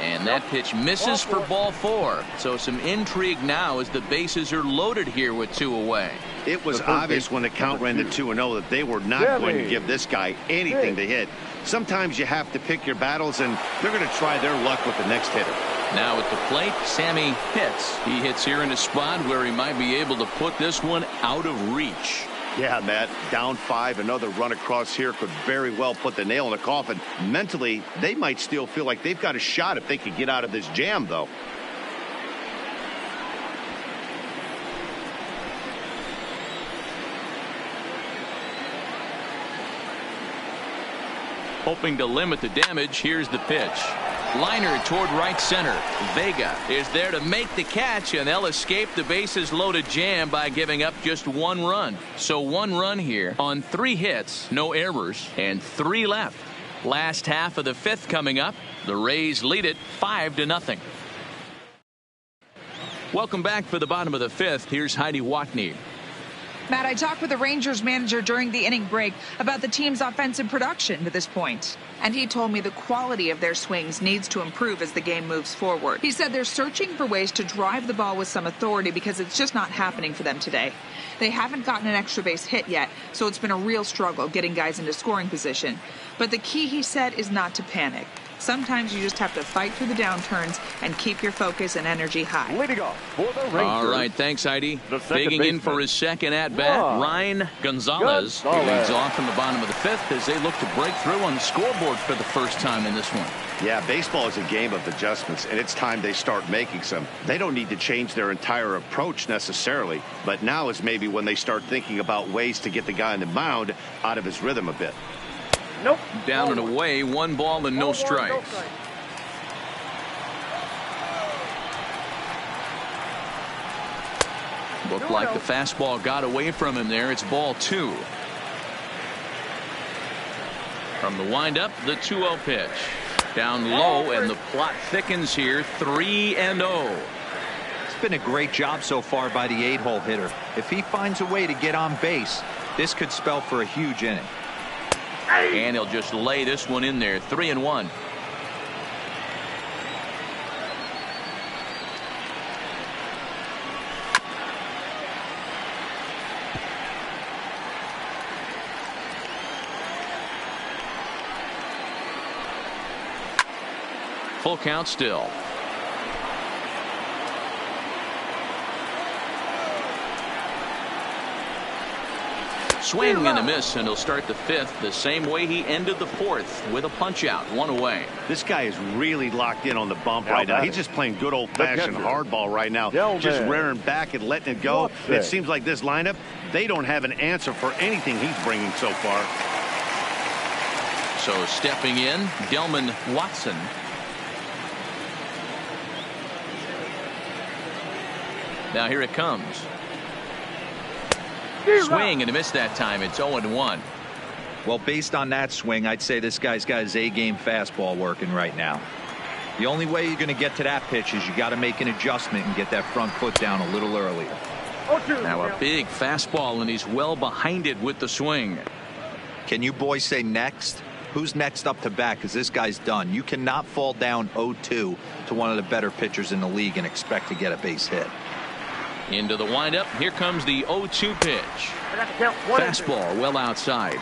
And that pitch misses for ball 4. So some intrigue now as the bases are loaded here with 2 away. It was obvious when the count ran to 2-0 that they were not going to give this guy anything to hit. Sometimes you have to pick your battles, and they're going to try their luck with the next hitter. Now at the plate, Sammy Pitts. He hits here in a spot where he might be able to put this one out of reach. Yeah, Matt, down 5, another run across here could very well put the nail in the coffin. Mentally, they might still feel like they've got a shot if they could get out of this jam, though. Hoping to limit the damage, here's the pitch. Liner toward right center. Vega is there to make the catch, and they'll escape the bases loaded jam by giving up just 1 run. So 1 run here on 3 hits, no errors, and 3 left. Last half of the 5th coming up. The Rays lead it 5-0. Welcome back for the bottom of the 5th. Here's Heidi Watney. Matt, I talked with the Rangers manager during the inning break about the team's offensive production to this point. And he told me the quality of their swings needs to improve as the game moves forward. He said they're searching for ways to drive the ball with some authority because it's just not happening for them today. They haven't gotten an extra base hit yet, so it's been a real struggle getting guys into scoring position. But the key, he said, is not to panic. Sometimes you just have to fight through the downturns and keep your focus and energy high. Leading off for the Rangers. All right, thanks, Heidi. Digging in for his second at-bat, Ryan Gonzalez. He leads off in the bottom of the fifth as they look to break through on the scoreboard for the first time in this one. Yeah, baseball is a game of adjustments, and it's time they start making some. They don't need to change their entire approach necessarily, but now is maybe when they start thinking about ways to get the guy on the mound out of his rhythm a bit. Nope. Down and away, 1 ball and no strikes. Looked like the fastball got away from him there. It's ball 2. From the windup, the 2-0 pitch. Down low, and the plot thickens here. 3-0. It's been a great job so far by the 8-hole hitter. If he finds a way to get on base, this could spell for a huge inning. And he'll just lay this one in there. 3-1. Full count still. Swing and a miss, and he'll start the fifth the same way he ended the fourth, with a punch out, 1 away. This guy is really locked in on the bump right now. He's just playing good old-fashioned hardball right now. Just rearing back and letting it go. It seems like this lineup, they don't have an answer for anything he's bringing so far. So stepping in, Delman Watson. Now here it comes. Swing and a miss that time. It's 0-1. Well, based on that swing, I'd say this guy's got his A-game fastball working right now. The only way you're going to get to that pitch is you got to make an adjustment and get that front foot down a little earlier. Now a big fastball, and he's well behind it with the swing. Can you boys say next? Who's next up to bat? Because this guy's done. You cannot fall down 0-2 to one of the better pitchers in the league and expect to get a base hit. Into the windup. Here comes the 0-2 pitch. Fastball well outside.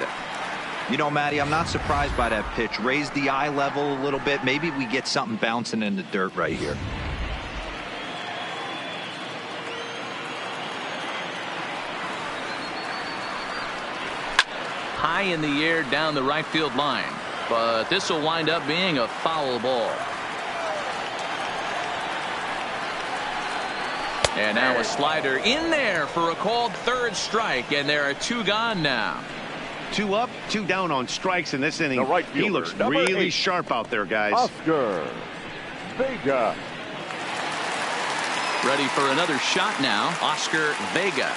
You know, Matty, I'm not surprised by that pitch. Raise the eye level a little bit. Maybe we get something bouncing in the dirt right here. High in the air down the right field line. But this will wind up being a foul ball. And now a slider in there for a called third strike, and there are 2 gone now. 2 up, 2 down on strikes in this inning. He looks really sharp out there, guys. Oscar Vega. Ready for another shot now, Oscar Vega.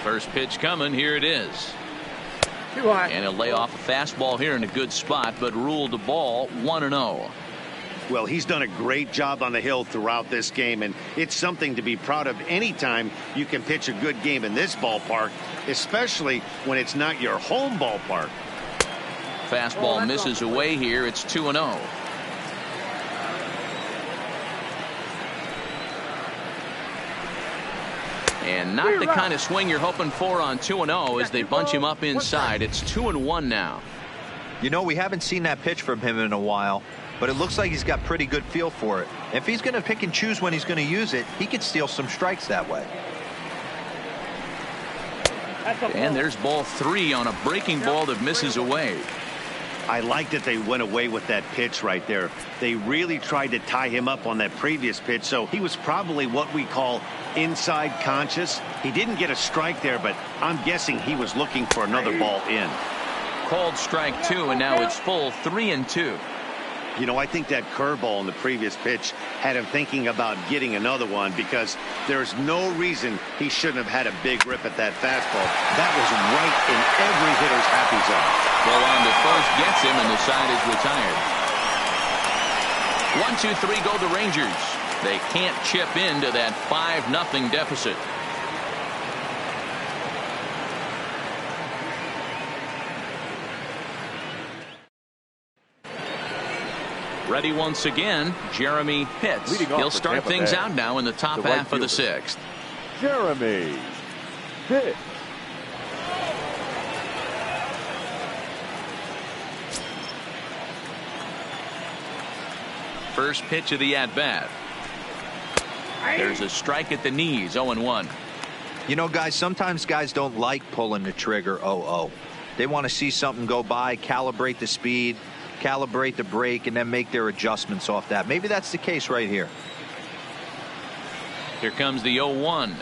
First pitch coming. Here it is. Too high. And he'll lay off a fastball here in a good spot, but ruled the ball 1-0. Well, he's done a great job on the hill throughout this game, and it's something to be proud of anytime you can pitch a good game in this ballpark, especially when it's not your home ballpark. Fastball misses away here. It's 2-0. And not the kind of swing you're hoping for on 2-0 as they bunch him up inside. It's 2-1 now. You know, we haven't seen that pitch from him in a while, but it looks like he's got pretty good feel for it. If he's going to pick and choose when he's going to use it, he could steal some strikes that way. And there's ball 3 on a breaking ball that misses away. I like that they went away with that pitch right there. They really tried to tie him up on that previous pitch, so he was probably what we call inside conscious. He didn't get a strike there, but I'm guessing he was looking for another ball in. Called strike 2, and now it's full 3-2. You know, I think that curveball in the previous pitch had him thinking about getting another one, because there's no reason he shouldn't have had a big rip at that fastball. That was right in every hitter's happy zone. Well, on to first gets him, and the side is retired. 1-2-3 go the Rangers. They can't chip into that 5-0 deficit. Ready once again, Jeremy Pitts. He'll start things out now in the top half of the 6th. Jeremy Pitts. First pitch of the at-bat. There's a strike at the knees, 0-1. You know, guys, sometimes guys don't like pulling the trigger 0-0. They want to see something go by, calibrate the speed, calibrate the brake, and then make their adjustments off that. Maybe that's the case right here. Here comes the 0-1.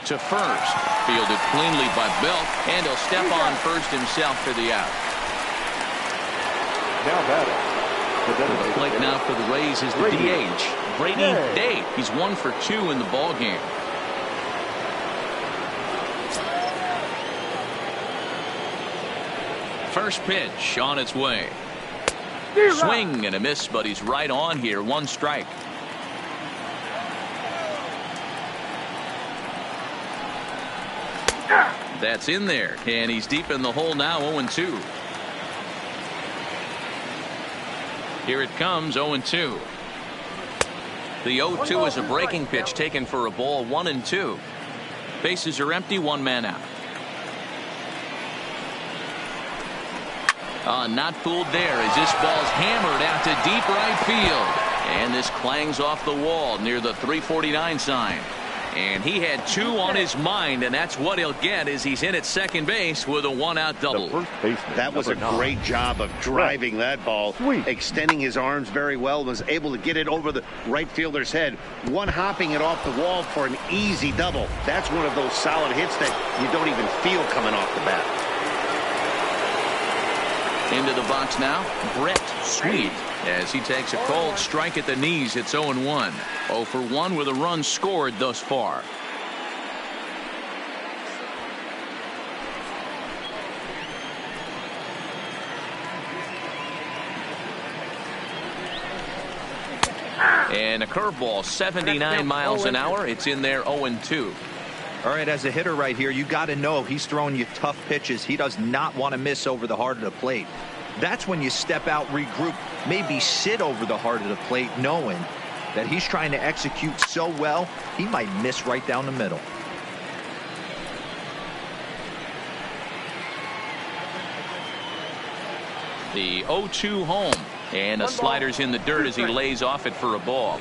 To first. Fielded cleanly by Belt, and he'll step on first himself for the out. Now batting. The plate now for the Rays is the DH, Brady Date. He's 1 for 2 in the ball game. First pitch on its way. Swing and a miss, but he's right on here. 1 strike. That's in there, and he's deep in the hole now. 0-2. Here it comes, 0-2. The 0-2 is a breaking pitch taken for a ball, 1-2. Bases are empty, 1 man out. Not fooled there as this ball's hammered out to deep right field. And this clangs off the wall near the 349 sign. And he had 2 on his mind, and that's what he'll get as he's in at second base with a 1-out double. That was a great job of driving that ball, extending his arms very well, was able to get it over the right fielder's head, one hopping it off the wall for an easy double. That's one of those solid hits that you don't even feel coming off the bat. Into the box now, Brett Sweet, as he takes a cold strike at the knees. It's 0-1. 0 for 1 with a run scored thus far. And a curveball, 79 miles an hour. It's in there, 0-2. All right, as a hitter right here, you got to know he's throwing you tough pitches. He does not want to miss over the heart of the plate. That's when you step out, regroup, maybe sit over the heart of the plate, knowing that he's trying to execute so well, he might miss right down the middle. The 0-2 home, and a slider's in the dirt as he lays off it for a ball.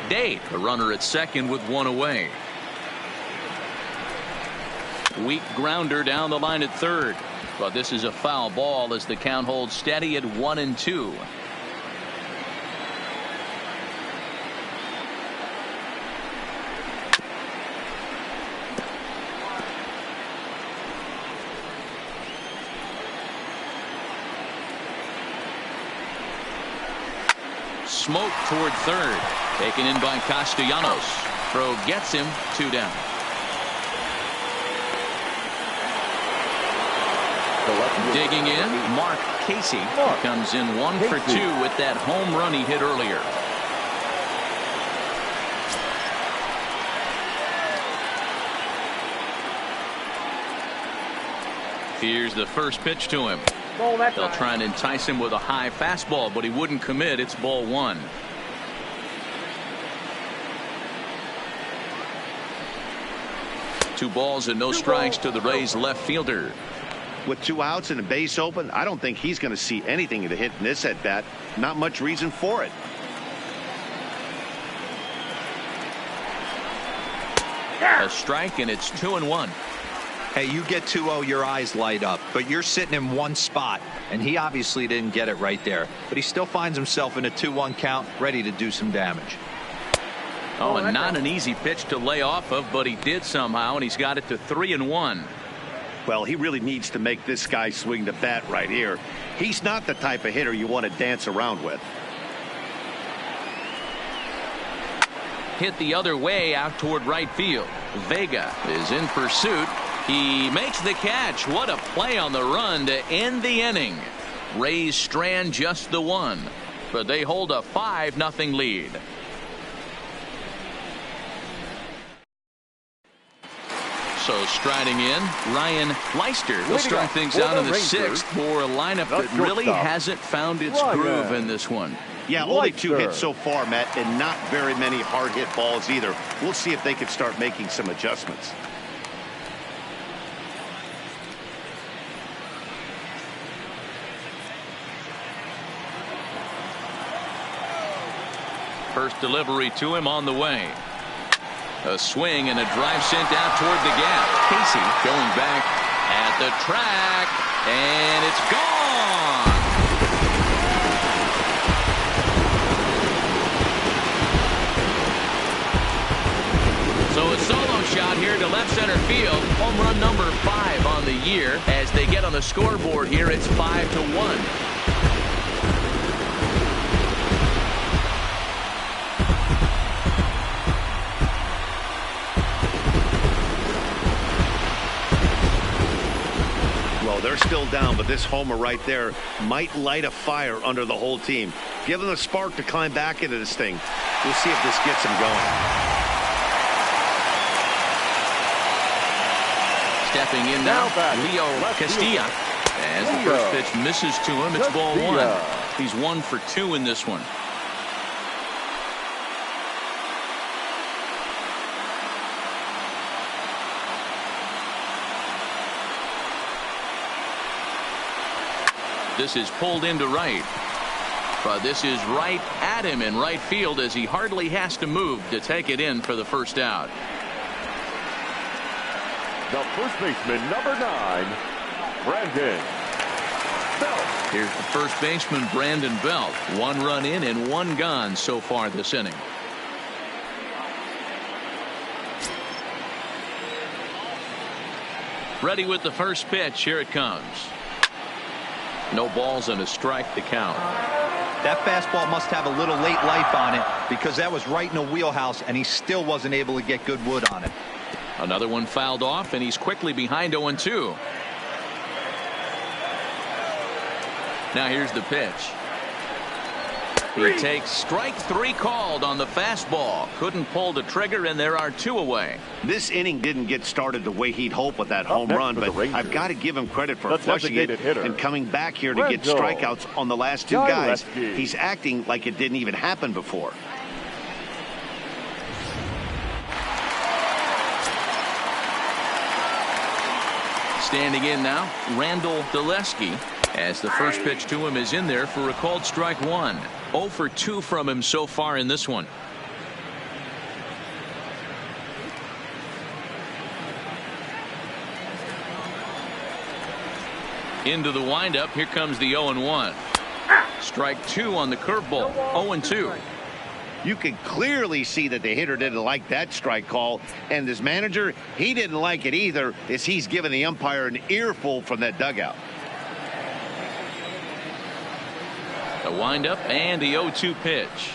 Date, the runner at second with 1 away. Weak grounder down the line at third, but this is a foul ball as the count holds steady at 1-2. Smoke toward third, taken in by Castellanos. Throw gets him, 2 down. Digging in, Mark Casey comes in 1 for 2 with that home run he hit earlier. Here's the first pitch to him. They'll try and entice him with a high fastball, but he wouldn't commit. It's ball 1. Two balls and no strikes to the Rays left fielder. With 2 outs and a base open, I don't think he's going to see anything to hit in this at bat. Not much reason for it. A strike, and it's 2-1. Hey, you get 2-0, your eyes light up, but you're sitting in one spot, and he obviously didn't get it right there. But he still finds himself in a 2-1 count, ready to do some damage. Oh, and not an easy pitch to lay off of, but he did somehow, and he's got it to 3-1. Well, he really needs to make this guy swing the bat right here. He's not the type of hitter you want to dance around with. Hit the other way out toward right field. Vega is in pursuit. He makes the catch. What a play on the run to end the inning. Rays strand just the 1. but they hold a 5-0 lead. So striding in, Ryan Leister will start things out in the 6th for a lineup that really hasn't found its groove in this one. Yeah, only 2 hits so far, Matt, and not very many hard hit balls either. We'll see if they can start making some adjustments. First delivery to him on the way. A swing and a drive sent out toward the gap. Casey going back at the track, and it's gone. So a solo shot here to left center field. Home run number 5 on the year. As they get on the scoreboard here, it's 5-1. They're still down, but this homer right there might light a fire under the whole team. Give them a spark to climb back into this thing. We'll see if this gets them going. Stepping in now, Leo Castilla. As the first pitch misses to him, it's ball 1. He's 1 for 2 in this one. This is pulled into right. But this is right at him in right field as he hardly has to move to take it in for the first out. The first baseman, number 9, Brandon Belt. Here's the first baseman, Brandon Belt. 1 run in and 1 gone so far this inning. Ready with the first pitch. Here it comes. No balls and a strike to count. That fastball must have a little late life on it because that was right in the wheelhouse and he still wasn't able to get good wood on it. Another one fouled off and he's quickly behind 0-2. Now here's the pitch. He takes strike 3 called on the fastball. Couldn't pull the trigger, and there are 2 away. This inning didn't get started the way he'd hoped with that home run, but I've got to give him credit for flushing it and coming back here to get strikeouts on the last 2 guys. He's acting like it didn't even happen before. Standing in now, Randall Dulesky, as the first pitch to him is in there for a called strike 1. 0 for 2 from him so far in this one. Into the windup. Here comes the 0-1. Strike 2 on the curveball. 0-2. You can clearly see that the hitter didn't like that strike call, and his manager, he didn't like it either, as he's giving the umpire an earful from that dugout. The windup and the 0-2 pitch.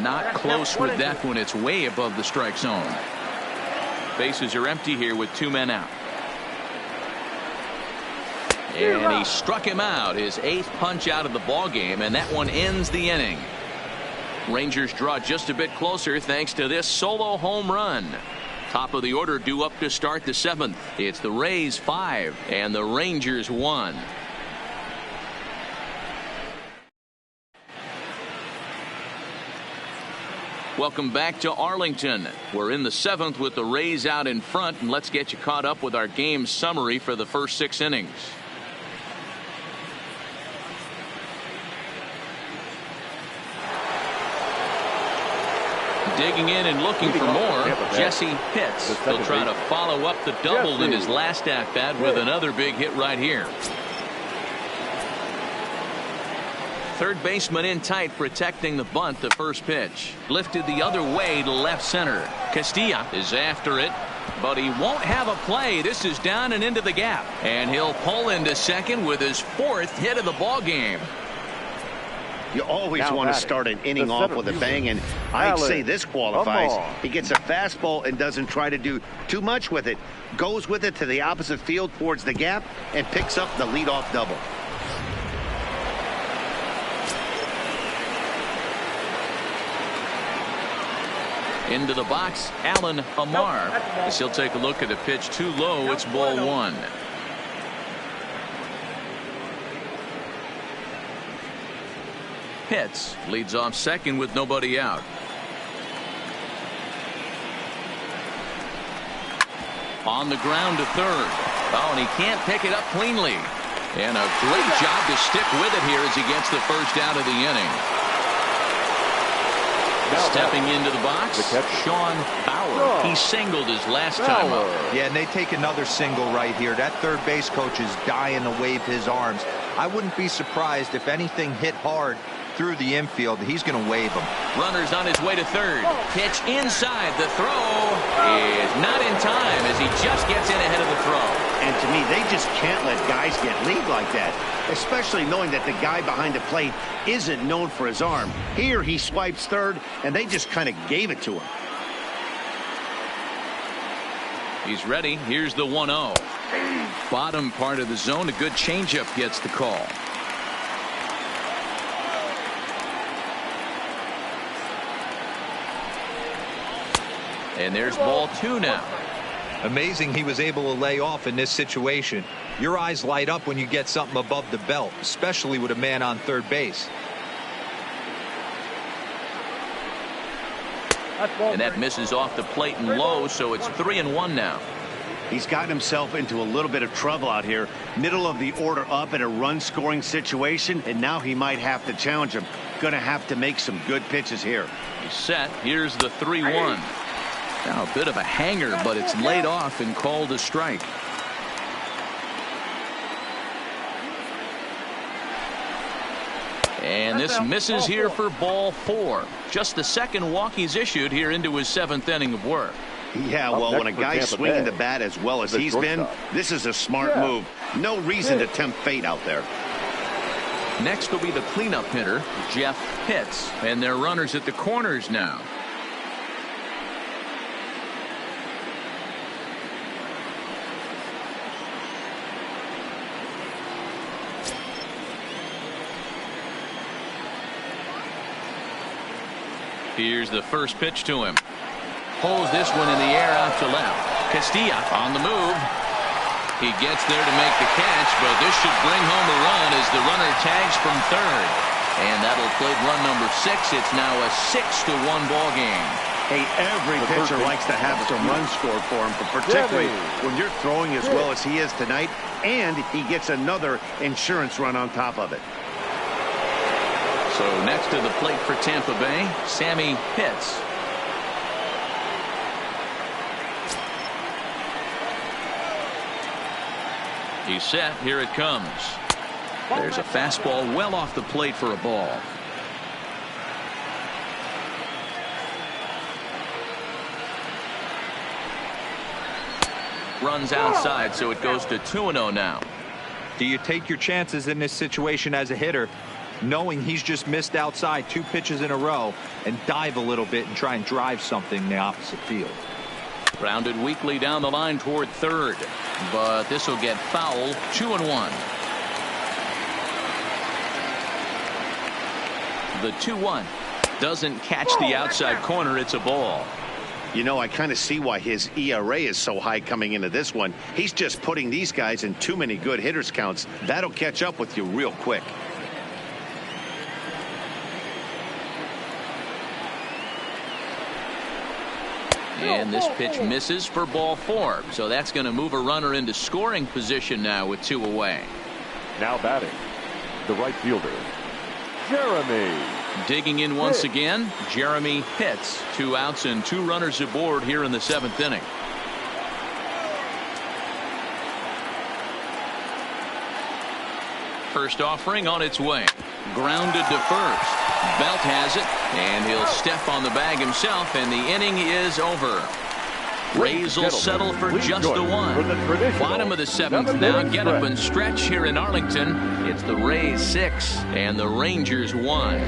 Not close with that one. It's way above the strike zone. Bases are empty here with 2 men out. And he struck him out, his 8th punch out of the ball game, and that one ends the inning. Rangers draw just a bit closer thanks to this solo home run. Top of the order due up to start the 7th. It's the Rays 5 and the Rangers 1. Welcome back to Arlington. We're in the 7th with the Rays out in front, and let's get you caught up with our game summary for the first 6 innings. Digging in and looking for more, Jesse Pitts. He'll try to follow up the double in his last at-bat with another big hit right here. Third baseman in tight, protecting the bunt. The first pitch lifted the other way to left center. Castilla is after it, but he won't have a play. This is down and into the gap, and he'll pull into second with his 4th hit of the ball game. You always want to start an inning off with a bang, and I'd say this qualifies. He gets a fastball and doesn't try to do too much with it. Goes with it to the opposite field towards the gap and picks up the leadoff double. Into the box, Alan Amar. As he'll take a look at a pitch too low. It's ball one. Pitts leads off second with nobody out. On the ground to third. Oh, and he can't pick it up cleanly. And a great job to stick with it here as he gets the first out of the inning. Stepping into the box, Sean Bauer. He singled his last time up. Yeah, and they take another single right here. That third base coach is dying to wave his arms. I wouldn't be surprised if anything hit hard through the infield. He's going to wave them. Runners on his way to third. Pitch inside. The throw is not in time as he just gets in ahead of the throw. And to me, they just can't let guys get lead like that, especially knowing that the guy behind the plate isn't known for his arm. Here he swipes third, and they just kind of gave it to him. He's ready. Here's the 1-0. Bottom part of the zone. A good changeup gets the call. And there's ball two now. Amazing he was able to lay off in this situation. Your eyes light up when you get something above the belt, especially with a man on third base. And that misses off the plate and low, so it's 3-1 now. He's gotten himself into a little bit of trouble out here. Middle of the order up in a run scoring situation, and now he might have to challenge him. Gonna have to make some good pitches here. He's set. Here's the 3-1. Now a bit of a hanger, but it's laid off and called a strike. And this misses here for ball four. Just the second walk he's issued here into his seventh inning of work. Yeah, well, when a guy's swinging the bat as well as he's been, this is a smart move. No reason to tempt fate out there. Next will be the cleanup hitter, Jeff Pitts. And they're runners at the corners now. Here's the first pitch to him. Pulls this one in the air out to left. Castilla on the move. He gets there to make the catch, but this should bring home a run as the runner tags from third. And that'll plate run number 6. It's now a 6-1 ball game. Hey, every pitcher likes to have some runs scored for him, but particularly when you're throwing as well as he is tonight, and he gets another insurance run on top of it. So next to the plate for Tampa Bay, Sammy Pitts. He's set. Here it comes. There's a fastball well off the plate for a ball. Runs outside, so it goes to 2-0 now. Do you take your chances in this situation as a hitter, knowing he's just missed outside 2 pitches in a row, and dive a little bit and try and drive something in the opposite field? Grounded weakly down the line toward third, but this will get foul. 2-1. The 2-1 doesn't catch the outside corner. It's a ball. You know, I kind of see why his ERA is so high coming into this one. He's just putting these guys in too many good hitters counts. That'll catch up with you real quick. And this pitch misses for ball 4. So that's going to move a runner into scoring position now with 2 away. Now batting, the right fielder, Jeremy. Digging in once again, Jeremy Pitts. 2 outs and 2 runners aboard here in the 7th inning. First offering on its way. Grounded to first. Belt has it, and he'll step on the bag himself, and the inning is over. Rays will settle for just the 1. Bottom of the 7th now. Get up and stretch here in Arlington. It's the Rays 6 and the Rangers 1.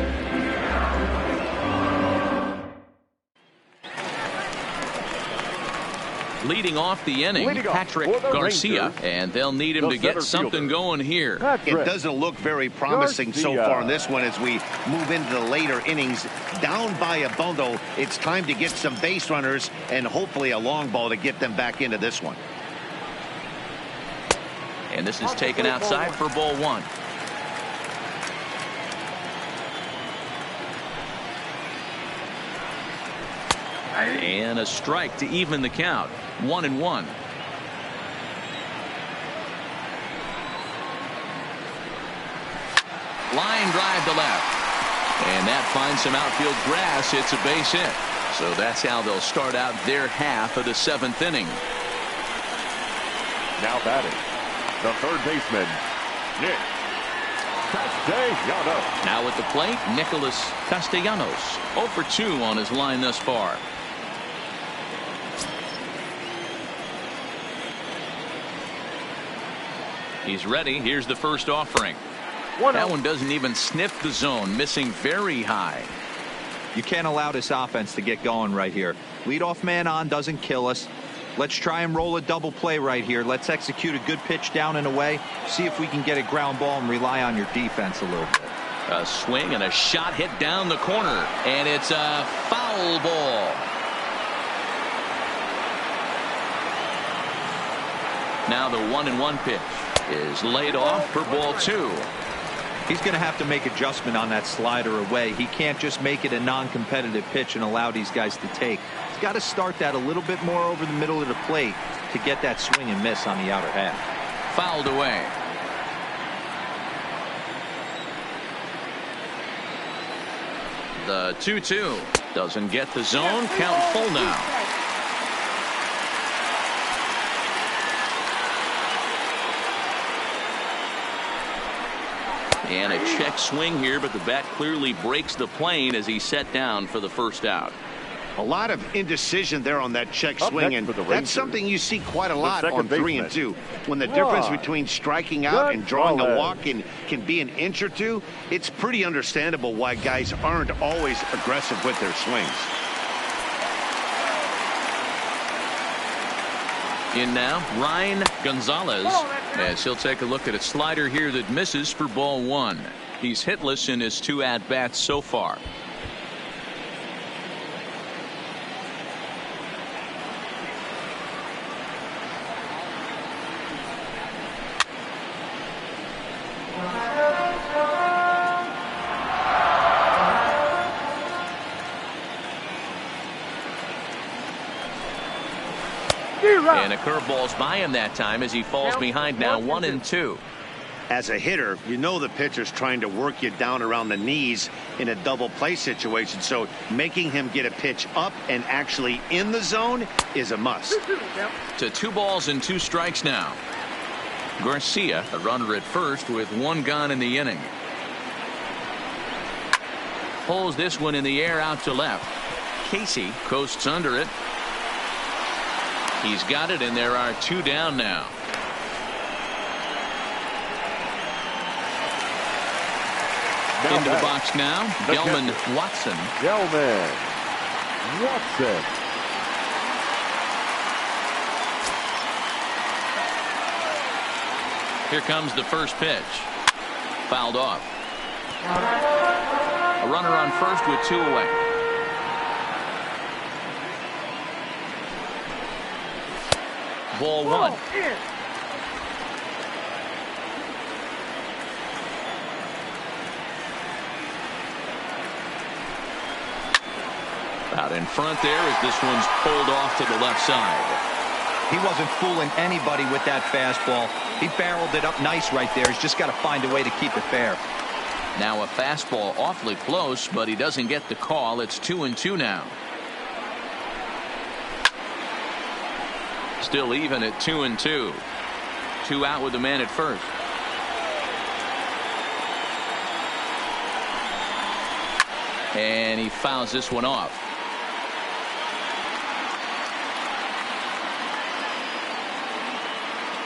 Leading off the inning, Leading off Patrick for the Garcia, Rangers, and they'll need him the to get center something fielder, going here. It doesn't look very promising so Garcia. far in this one as we move into the later innings. Down by a bundle, it's time to get some base runners and hopefully a long ball to get them back into this one. And this is taken outside for ball one. And a strike to even the count. 1-1. Line drive to left. And that finds some outfield grass. It's a base hit. So that's how they'll start out their half of the 7th inning. Now batting, the third baseman, Nick Castellanos. Now at the plate, Nicholas Castellanos. 0 for 2 on his line thus far. He's ready. Here's the first offering. That one doesn't even sniff the zone, missing very high. You can't allow this offense to get going right here. Leadoff man on doesn't kill us. Let's try and roll a double play right here. Let's execute a good pitch down and away. See if we can get a ground ball and rely on your defense a little bit. A swing and a shot hit down the corner. And it's a foul ball. Now the 1-1 pitch is laid off for ball 2. He's going to have to make adjustment on that slider away. He can't just make it a non-competitive pitch and allow these guys to take. He's got to start that a little bit more over the middle of the plate to get that swing and miss on the outer half. Fouled away. The 2-2 doesn't get the zone. Count full now. And a check swing here, but the bat clearly breaks the plane as he's set down for the first out. A lot of indecision there on that check Up swing, next and for the that's Rangers, something you see quite a lot second on 3 and baseman, 2. When the difference Juan between striking out and drawing a Gonzalez. walk can be an inch or two, it's pretty understandable why guys aren't always aggressive with their swings. In now, Ryan Gonzalez, as he'll take a look at a slider here that misses for ball 1. He's hitless in his 2 at-bats so far. And a curveball's by him that time as he falls behind now 1-2. As a hitter, you know the pitcher's trying to work you down around the knees in a double play situation, so making him get a pitch up and actually in the zone is a must. To 2 balls and 2 strikes now. Garcia, a runner at first with 1 gone in the inning. Pulls this one in the air out to left. Casey coasts under it. He's got it, and there are 2 down now. Into the box now, Gelman Watson. Gelman Watson. Here comes the first pitch. Fouled off. A runner on first with 2 away. Ball 1. Out in front there as this one's pulled off to the left side. He wasn't fooling anybody with that fastball. He barreled it up nice right there. He's just got to find a way to keep it fair. Now a fastball awfully close, but he doesn't get the call. It's 2-2 now. Still even at 2-2. 2 out with the man at first. And he fouls this one off.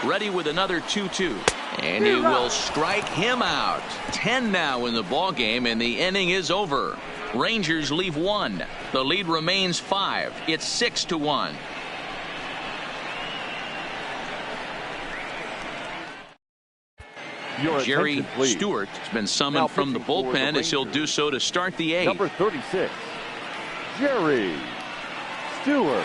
Ready with another 2-2. And he will strike him out. 10 now in the ball game, and the inning is over. Rangers leave 1. The lead remains 5. It's 6-1. Your Jerry attention, please. Stewart has been summoned Now from the pitching for the bullpen as he'll Rangers. do so to start the eighth. Number 36, Jerry Stewart.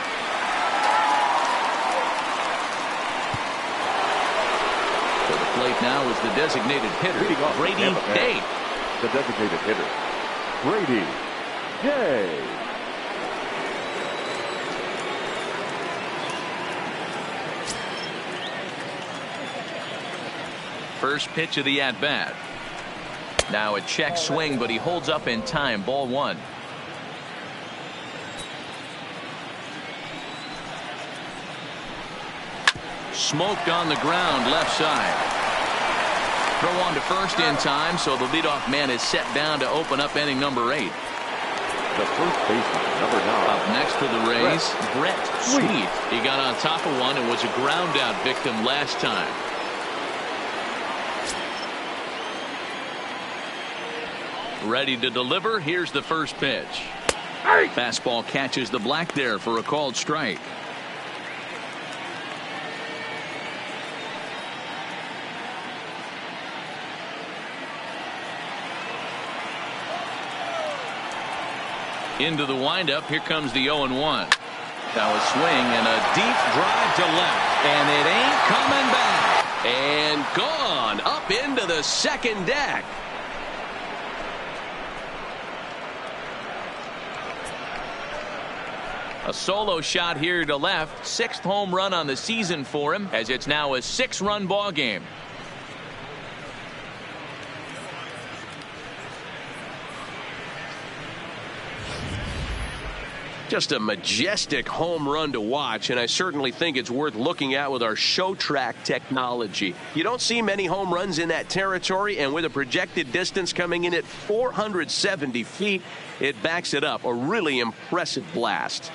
To the plate now is the designated hitter, Leading off Brady Tampa Bay, Day. the designated hitter, Brady Day. First pitch of the at-bat. Now a check swing, but he holds up in time. Ball one. Smoked on the ground, left side. Throw on to first in time, so the leadoff man is set down to open up inning number 8. The first baseman, number 9. Up next for the Rays, Brett Sweet. He got on top of one and was a ground out victim last time. Ready to deliver. Here's the first pitch. Fastball catches the black there for a called strike. Into the windup. Here comes the 0-1. Now a swing and a deep drive to left, and it ain't coming back. And gone up into the second deck. A solo shot here to left. 6th home run on the season for him, as it's now a 6-run ball game. Just a majestic home run to watch, and I certainly think it's worth looking at with our show track technology. You don't see many home runs in that territory, and with a projected distance coming in at 470 feet, it backs it up. A really impressive blast.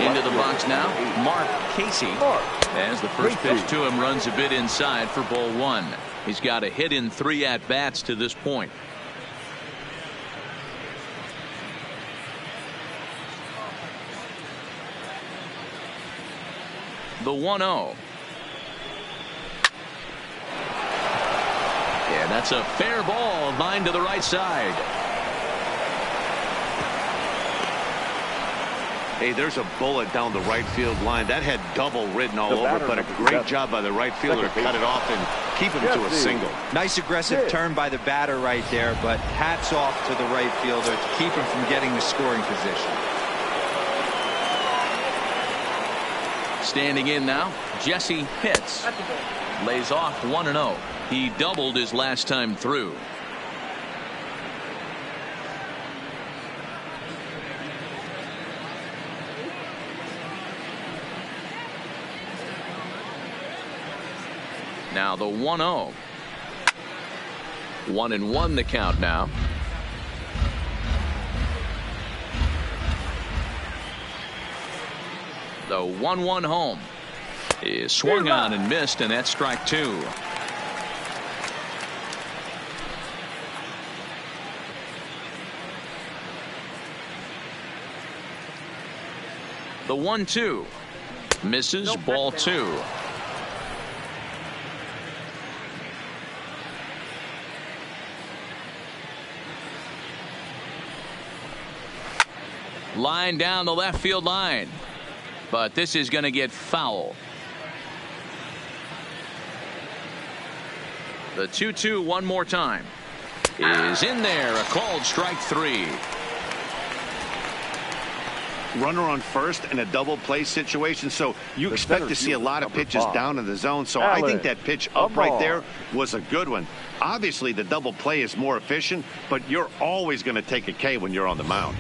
Into the box now, Mark Casey. As the first pitch to him runs a bit inside for ball one. He's got a hit in 3 at-bats to this point. The 1-0. Yeah, that's a fair ball, line to the right side. Hey, there's a bullet down the right field line. That had double written all over, but a great job by the right fielder to cut it off and keep him to a single. Nice aggressive turn by the batter right there, but hats off to the right fielder to keep him from getting the scoring position. Standing in now, Jesse Pitts. Lays off 1-0. He doubled his last time through. Now the 1-0. 1-1 the count now. The 1-1 home is swung on and missed, and that's strike 2. The 1-2 misses, ball 2. Line down the left field line, but this is going to get foul. The 2-2 one more time is in there, a called strike 3. Runner on first in a double play situation, so you expect to see a lot of pitches down in the zone. So I think that pitch up right there was a good one. Obviously the double play is more efficient, but you're always going to take a K when you're on the mound.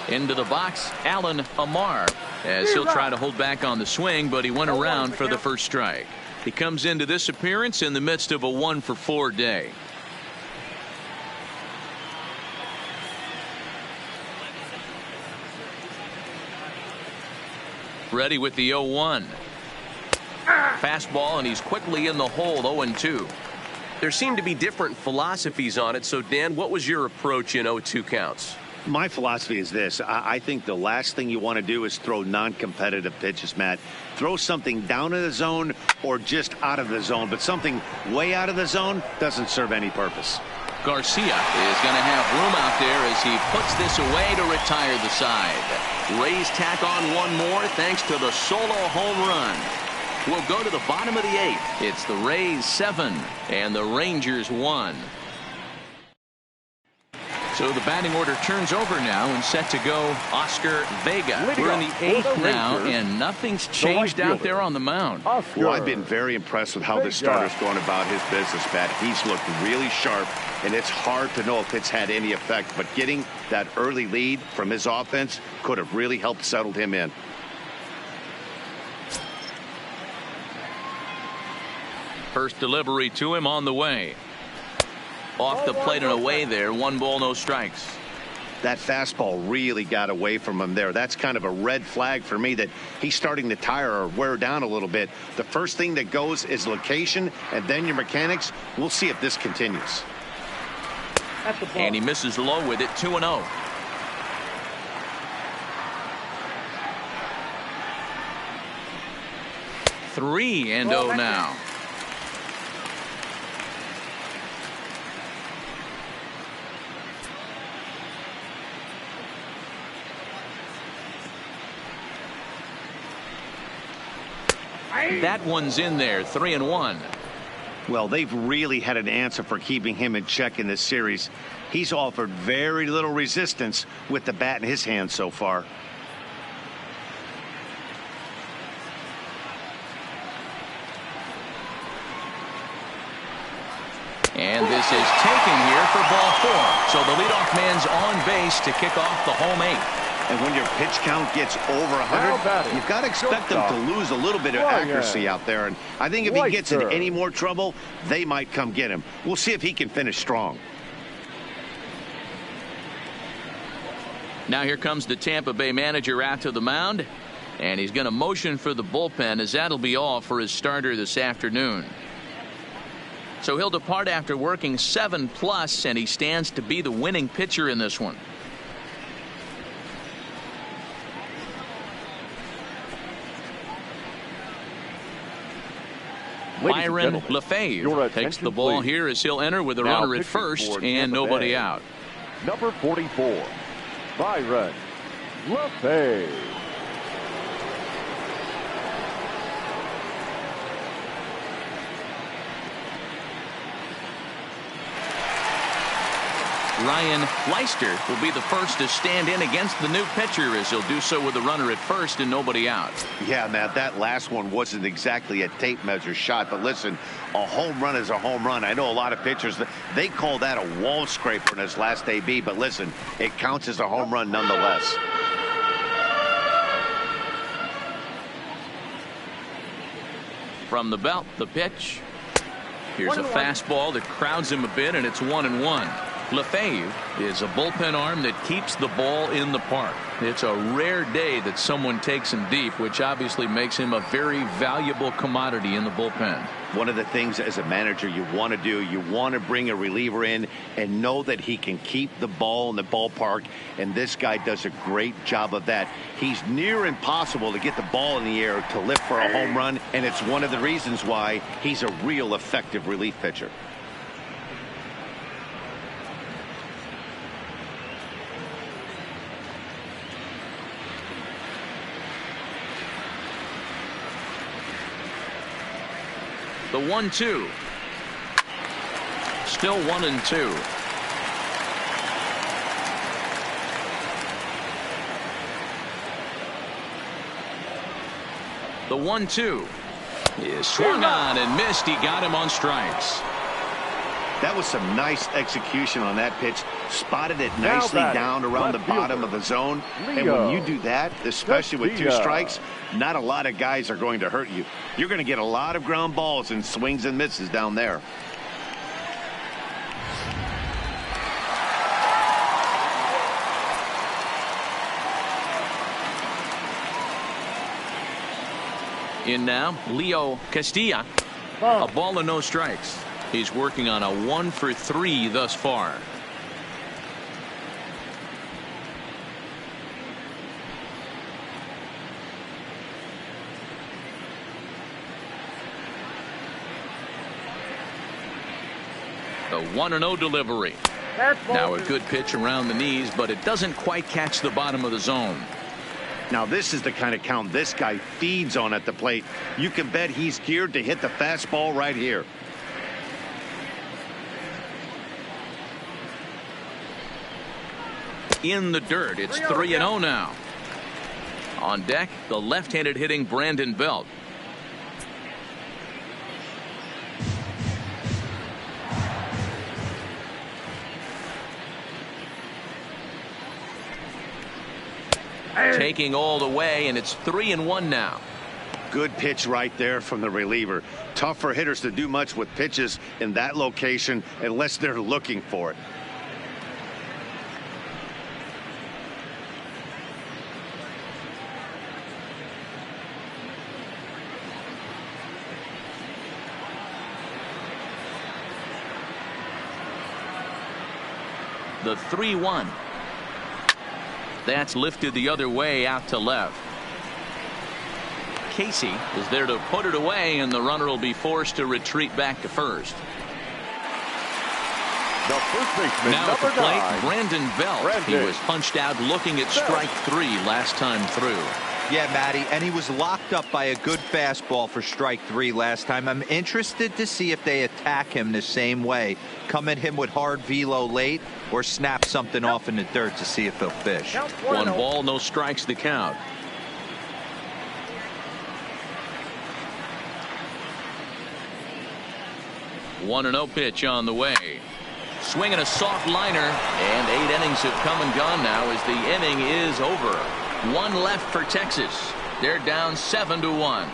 Into the box, Alan Amar, as he'll try to hold back on the swing, but he went around for the first strike. He comes into this appearance in the midst of a 1-for-4 day. Ready with the 0-1. Fastball, and he's quickly in the hole. 0-2. there seemed to be different philosophies on it. So, Dan, what was your approach in 0-2 counts? My philosophy is this. I think the last thing you want to do is throw non-competitive pitches, Matt. Throw something down in the zone or just out of the zone, but something way out of the zone doesn't serve any purpose. Garcia is going to have room out there as he puts this away to retire the side. Rays tack on one more thanks to the solo home run. We'll go to the bottom of the 8th. It's the Rays 7 and the Rangers 1. So the batting order turns over now and set to go Oscar Vega. We're in the 8th now, and nothing's changed out there on the mound. Well, I've been very impressed with how this starter's going about his business, Matt. He's looked really sharp, and it's hard to know if it's had any effect. But getting that early lead from his offense could have really helped settle him in. First delivery to him on the way. Off the plate and away there. 1 ball, no strikes. That fastball really got away from him there. That's kind of a red flag for me that he's starting to tire or wear down a little bit. The first thing that goes is location and then your mechanics. We'll see if this continues. And he misses low with it. 2-0. Three and 0 now. That one's in there. 3-1. Well, they've really had an answer for keeping him in check in this series. He's offered very little resistance with the bat in his hand so far. And this is taken here for ball 4. So the leadoff man's on base to kick off the home 8th. And when your pitch count gets over 100, you've got to expect them to lose a little bit of accuracy out there. And I think if he gets in any more trouble, they might come get him. We'll see if he can finish strong. Now here comes the Tampa Bay manager out to the mound. And he's going to motion for the bullpen, as that'll be all for his starter this afternoon. So he'll depart after working 7+, and he stands to be the winning pitcher in this one. Byron LeFevre takes the ball here as he'll enter with a runner at first and nobody out. Number 44, Byron LeFevre. Ryan Leister will be the first to stand in against the new pitcher, as he'll do so with a runner at first and nobody out. Yeah, Matt, that last one wasn't exactly a tape measure shot, but listen, a home run is a home run. I know a lot of pitchers, they call that a wall scraper in his last AB, but listen, it counts as a home run nonetheless. From the belt, the pitch. Here's a fastball that crowds him a bit, and it's 1-1. LeFevre is a bullpen arm that keeps the ball in the park. It's a rare day that someone takes him deep, which obviously makes him a very valuable commodity in the bullpen. One of the things as a manager you want to do, you want to bring a reliever in and know that he can keep the ball in the ballpark, and this guy does a great job of that. He's near impossible to get the ball in the air to lift for a home run, and it's one of the reasons why he's a real effective relief pitcher. The 1-2. Still 1-2. The 1-2 is swung on and missed. He got him on strikes. That was some nice execution on that pitch. Spotted it nicely down around the bottom of the zone. And when you do that, especially with 2 strikes, not a lot of guys are going to hurt you. You're going to get a lot of ground balls and swings and misses down there. In now, Leo Castilla. A ball and no strikes. He's working on a 1-for-3 thus far. The 1-0 delivery. Now a good pitch around the knees, but it doesn't quite catch the bottom of the zone. Now this is the kind of count this guy feeds on at the plate. You can bet he's geared to hit the fastball right here. In the dirt. It's 3-0 now. On deck, the left-handed hitting Brandon Belt. Taking all the way, and it's 3-1 now. Good pitch right there from the reliever. Tough for hitters to do much with pitches in that location unless they're looking for it. The 3-1. That's lifted the other way out to left. Casey is there to put it away, and the runner will be forced to retreat back to first. The first baseman, now at the number plate, 9, Brandon Belt. He was punched out looking at strike 3 last time through. Yeah, Matty, and he was locked up by a good fastball for strike 3 last time. I'm interested to see if they attack him the same way. Come at him with hard velo late or snap something off in the dirt to see if he'll fish. 1 ball, no strikes to count. One 1-0 pitch on the way. Swinging a soft liner, and 8 innings have come and gone now as the inning is over. 1 left for Texas. They're down 7-1.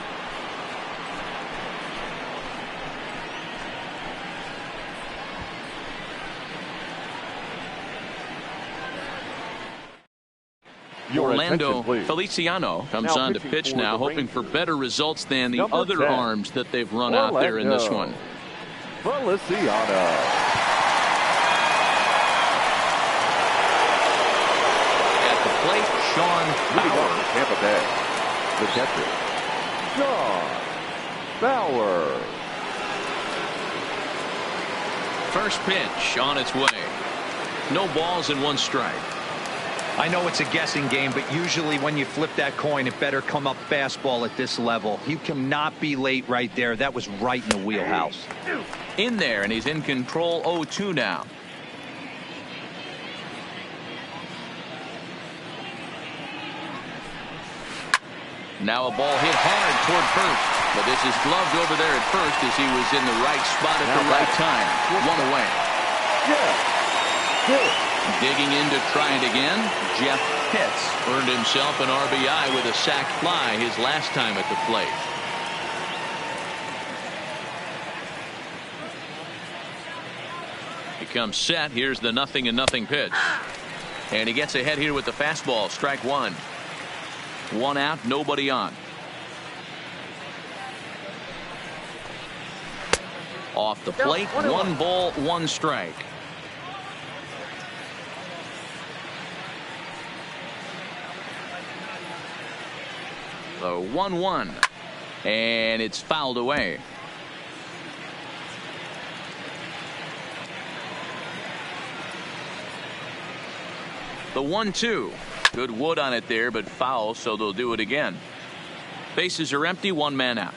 Orlando Feliciano comes on to pitch now, hoping for better results than the other arms that they've run out there in this one. Feliciano. At the plate, Sean Bauer. Tampa Bay. The catcher, Sean Bauer. First pitch on its way. No balls and 1 strike. I know it's a guessing game, but usually when you flip that coin, it better come up fastball at this level. You cannot be late right there. That was right in the wheelhouse. In there, and he's in control. 0-2 now. Now a ball hit hard toward first, but this is gloved over there at first as he was in the right spot at the right time. 1 away. Digging in to try it again, Jeff Pitts earned himself an RBI with a sac fly his last time at the plate. He comes set. Here's the 0-0 pitch. And he gets ahead here with the fastball. Strike 1. 1 out, nobody on. Off the plate, 1 ball, 1 strike. The 1-1, and it's fouled away. The 1-2. Good wood on it there, but foul, so they'll do it again. Bases are empty, 1 man out.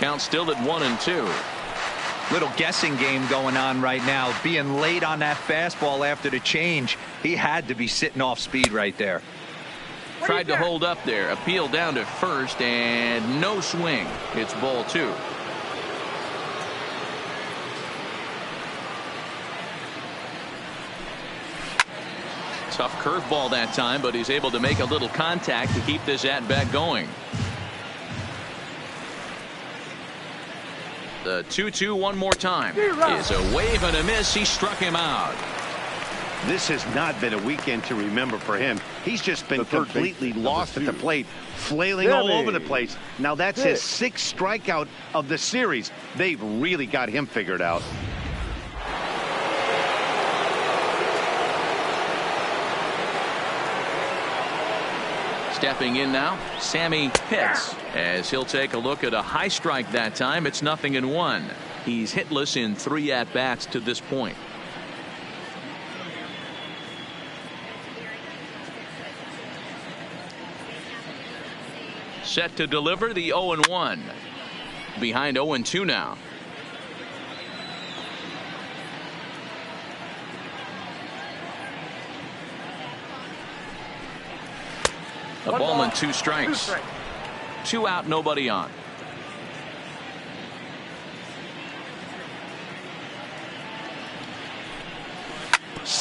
Count still at 1-2. Little guessing game going on right now. Being late on that fastball after the change, he had to be sitting off speed right there. Tried to hold up there. Appeal down to first, and no swing. It's ball 2. Tough curveball that time, but he's able to make a little contact to keep this at-bat going. The 2-2 one more time. Is a wave and a miss. He struck him out. This has not been a weekend to remember for him. He's just been completely lost at the plate, flailing all over the place. Now that's his 6th strikeout of the series. They've really got him figured out. Stepping in now, Sammy Pitts, as he'll take a look at a high strike that time. It's 0-1. He's hitless in 3 at-bats to this point. Set to deliver the 0-1. Behind 0-2 now. A ball and 2 strikes. 2 out, nobody on.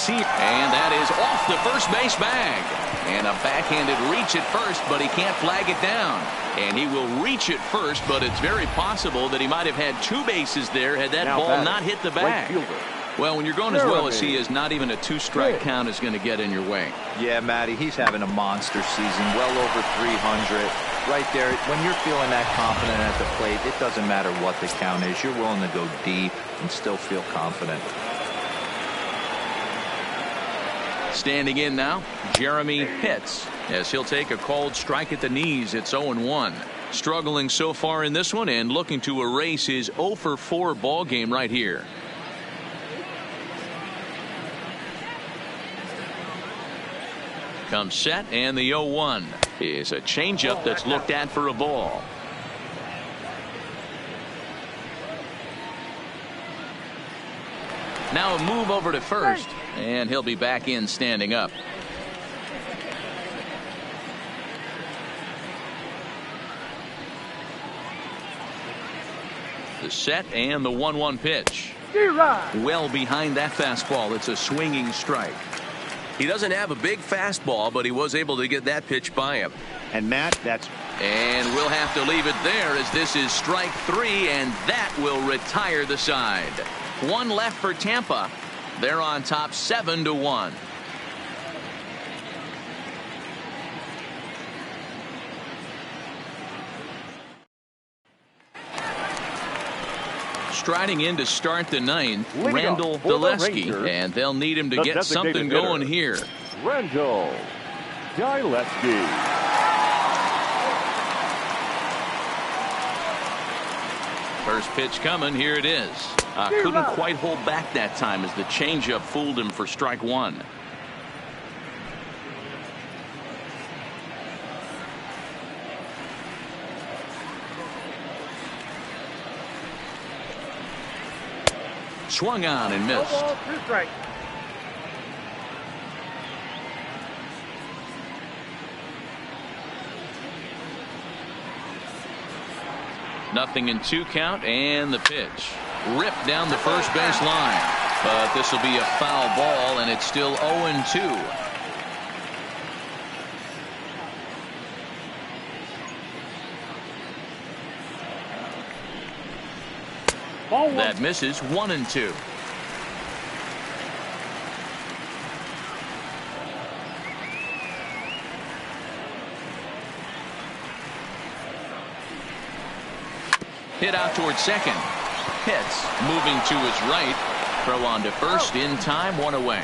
And that is off the first base bag. And a backhanded reach at first, but he can't flag it down. And he will reach it first, but it's very possible that he might have had 2 bases there had that ball not hit the bag. Well, when you're going as well as he is, not even a 2-strike count is going to get in your way. Yeah, Matty, he's having a monster season, well over 300. Right there, when you're feeling that confident at the plate, it doesn't matter what the count is. You're willing to go deep and still feel confident. Standing in now, Jeremy Pitts, as he'll take a called strike at the knees. It's 0-1. Struggling so far in this one and looking to erase his 0-for-4 ball game right here. Comes set, and the 0-1 is a changeup that's looked at for a ball. Now a move over to first, and he'll be back in standing up. The set and the 1-1 pitch. Well behind that fastball. It's a swinging strike. He doesn't have a big fastball, but he was able to get that pitch by him. And Matt, and we'll have to leave it there, as this is strike 3, and that will retire the side. 1 left for Tampa. They're on top 7-1. Striding in to start the 9th, Randall Daleski, and they'll need him to get something going here. Randall Daleski. First pitch coming. Here it is. Couldn't quite hold back that time as the changeup fooled him for strike 1. Swung on and missed. 2 strikes. Nothing in 2 count, and the pitch ripped down the first base line, but this will be a foul ball, and it's still 0-2. That misses. 1-2. Hit out towards second. Pitts moving to his right. Throw on to first in time. 1 away.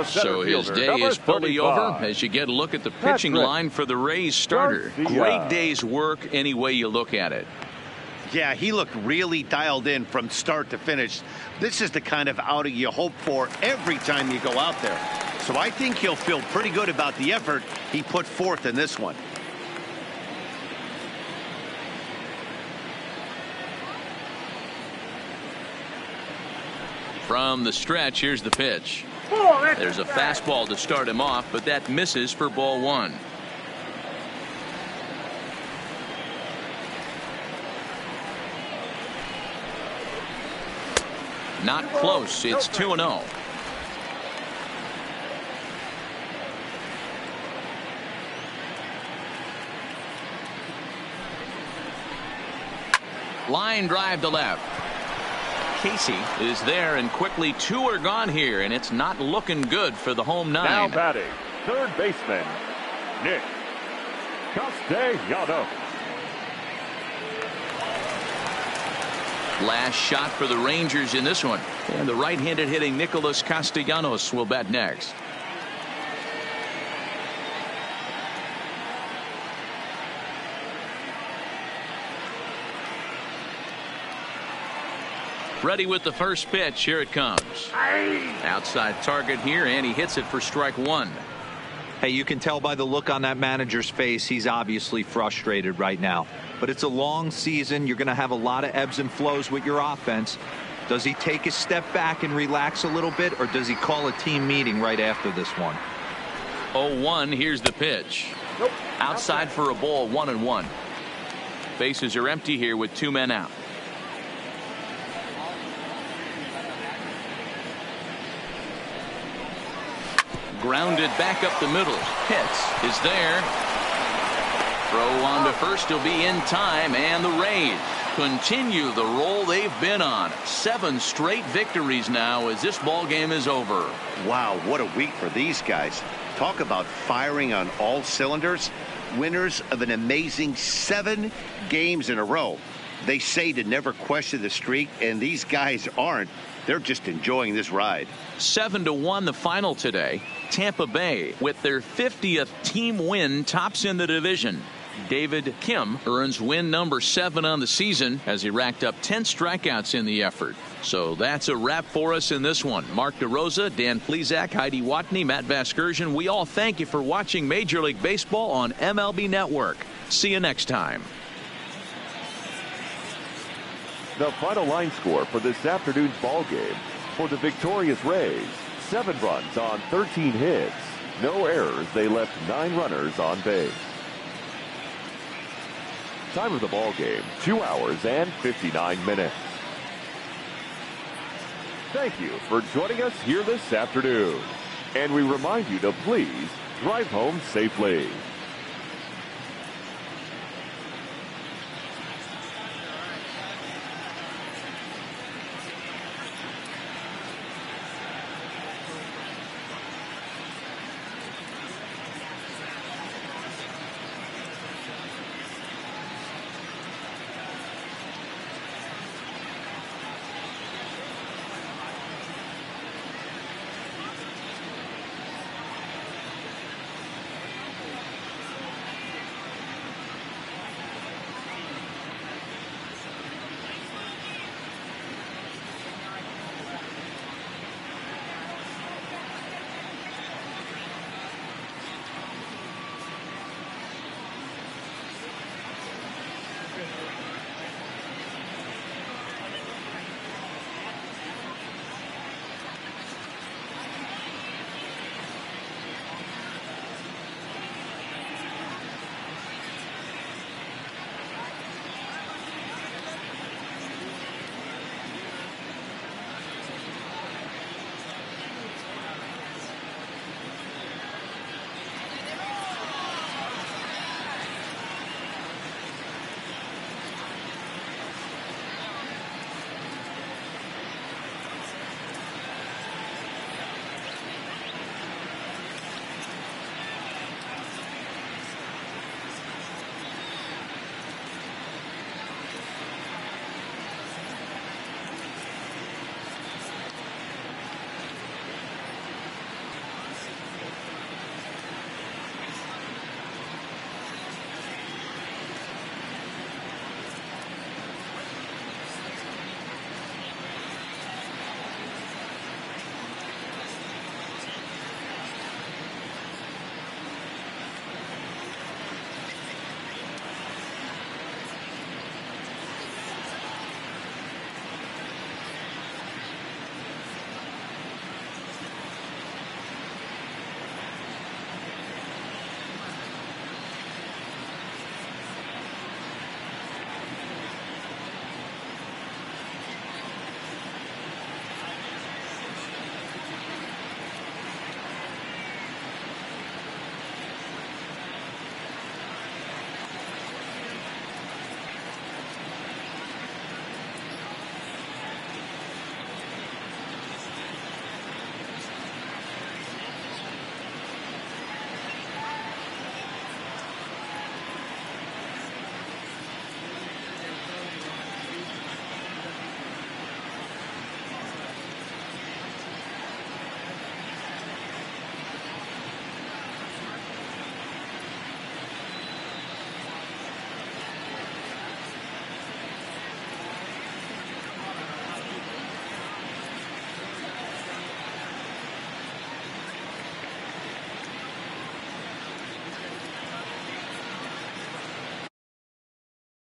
So his day is fully over as you get a look at the pitching line for the Rays starter. Great day's work any way you look at it. Yeah, he looked really dialed in from start to finish. This is the kind of outing you hope for every time you go out there. So I think he'll feel pretty good about the effort he put forth in this one. From the stretch, here's the pitch. There's a fastball to start him off, but that misses for ball 1. Not close. It's 2-0. Line drive to left. Casey is there, and quickly 2 are gone here, and it's not looking good for the home 9. Now batting, third baseman, Nick Castellanos. Last shot for the Rangers in this one. And the right-handed hitting Nicholas Castellanos will bat next. Ready with the first pitch. Here it comes. Outside target here, and he hits it for strike 1. Hey, you can tell by the look on that manager's face, he's obviously frustrated right now. But it's a long season. You're going to have a lot of ebbs and flows with your offense. Does he take a step back and relax a little bit, or does he call a team meeting right after this one? 0-1. Here's the pitch. Outside for a ball, 1-1. Bases are empty here with 2 men out. Grounded back up the middle. Pitts is there. Throw on to first will be in time, and the Rays continue the roll they've been on. 7 straight victories now as this ball game is over. Wow, what a week for these guys. Talk about firing on all cylinders. Winners of an amazing 7 games in a row. They say to never question the streak, and these guys aren't. They're just enjoying this ride. 7-1 the final today. Tampa Bay, with their 50th team win, tops in the division. David Kim earns win number 7 on the season as he racked up 10 strikeouts in the effort. So that's a wrap for us in this one. Mark DeRosa, Dan Plesac, Heidi Watney, Matt Vasgersian. We all thank you for watching Major League Baseball on MLB Network. See you next time. The final line score for this afternoon's ball game: for the victorious Rays, 7 runs on 13 hits. No errors. They left 9 runners on base. Time of the ball game, 2 hours and 59 minutes. Thank you for joining us here this afternoon. And we remind you to please drive home safely.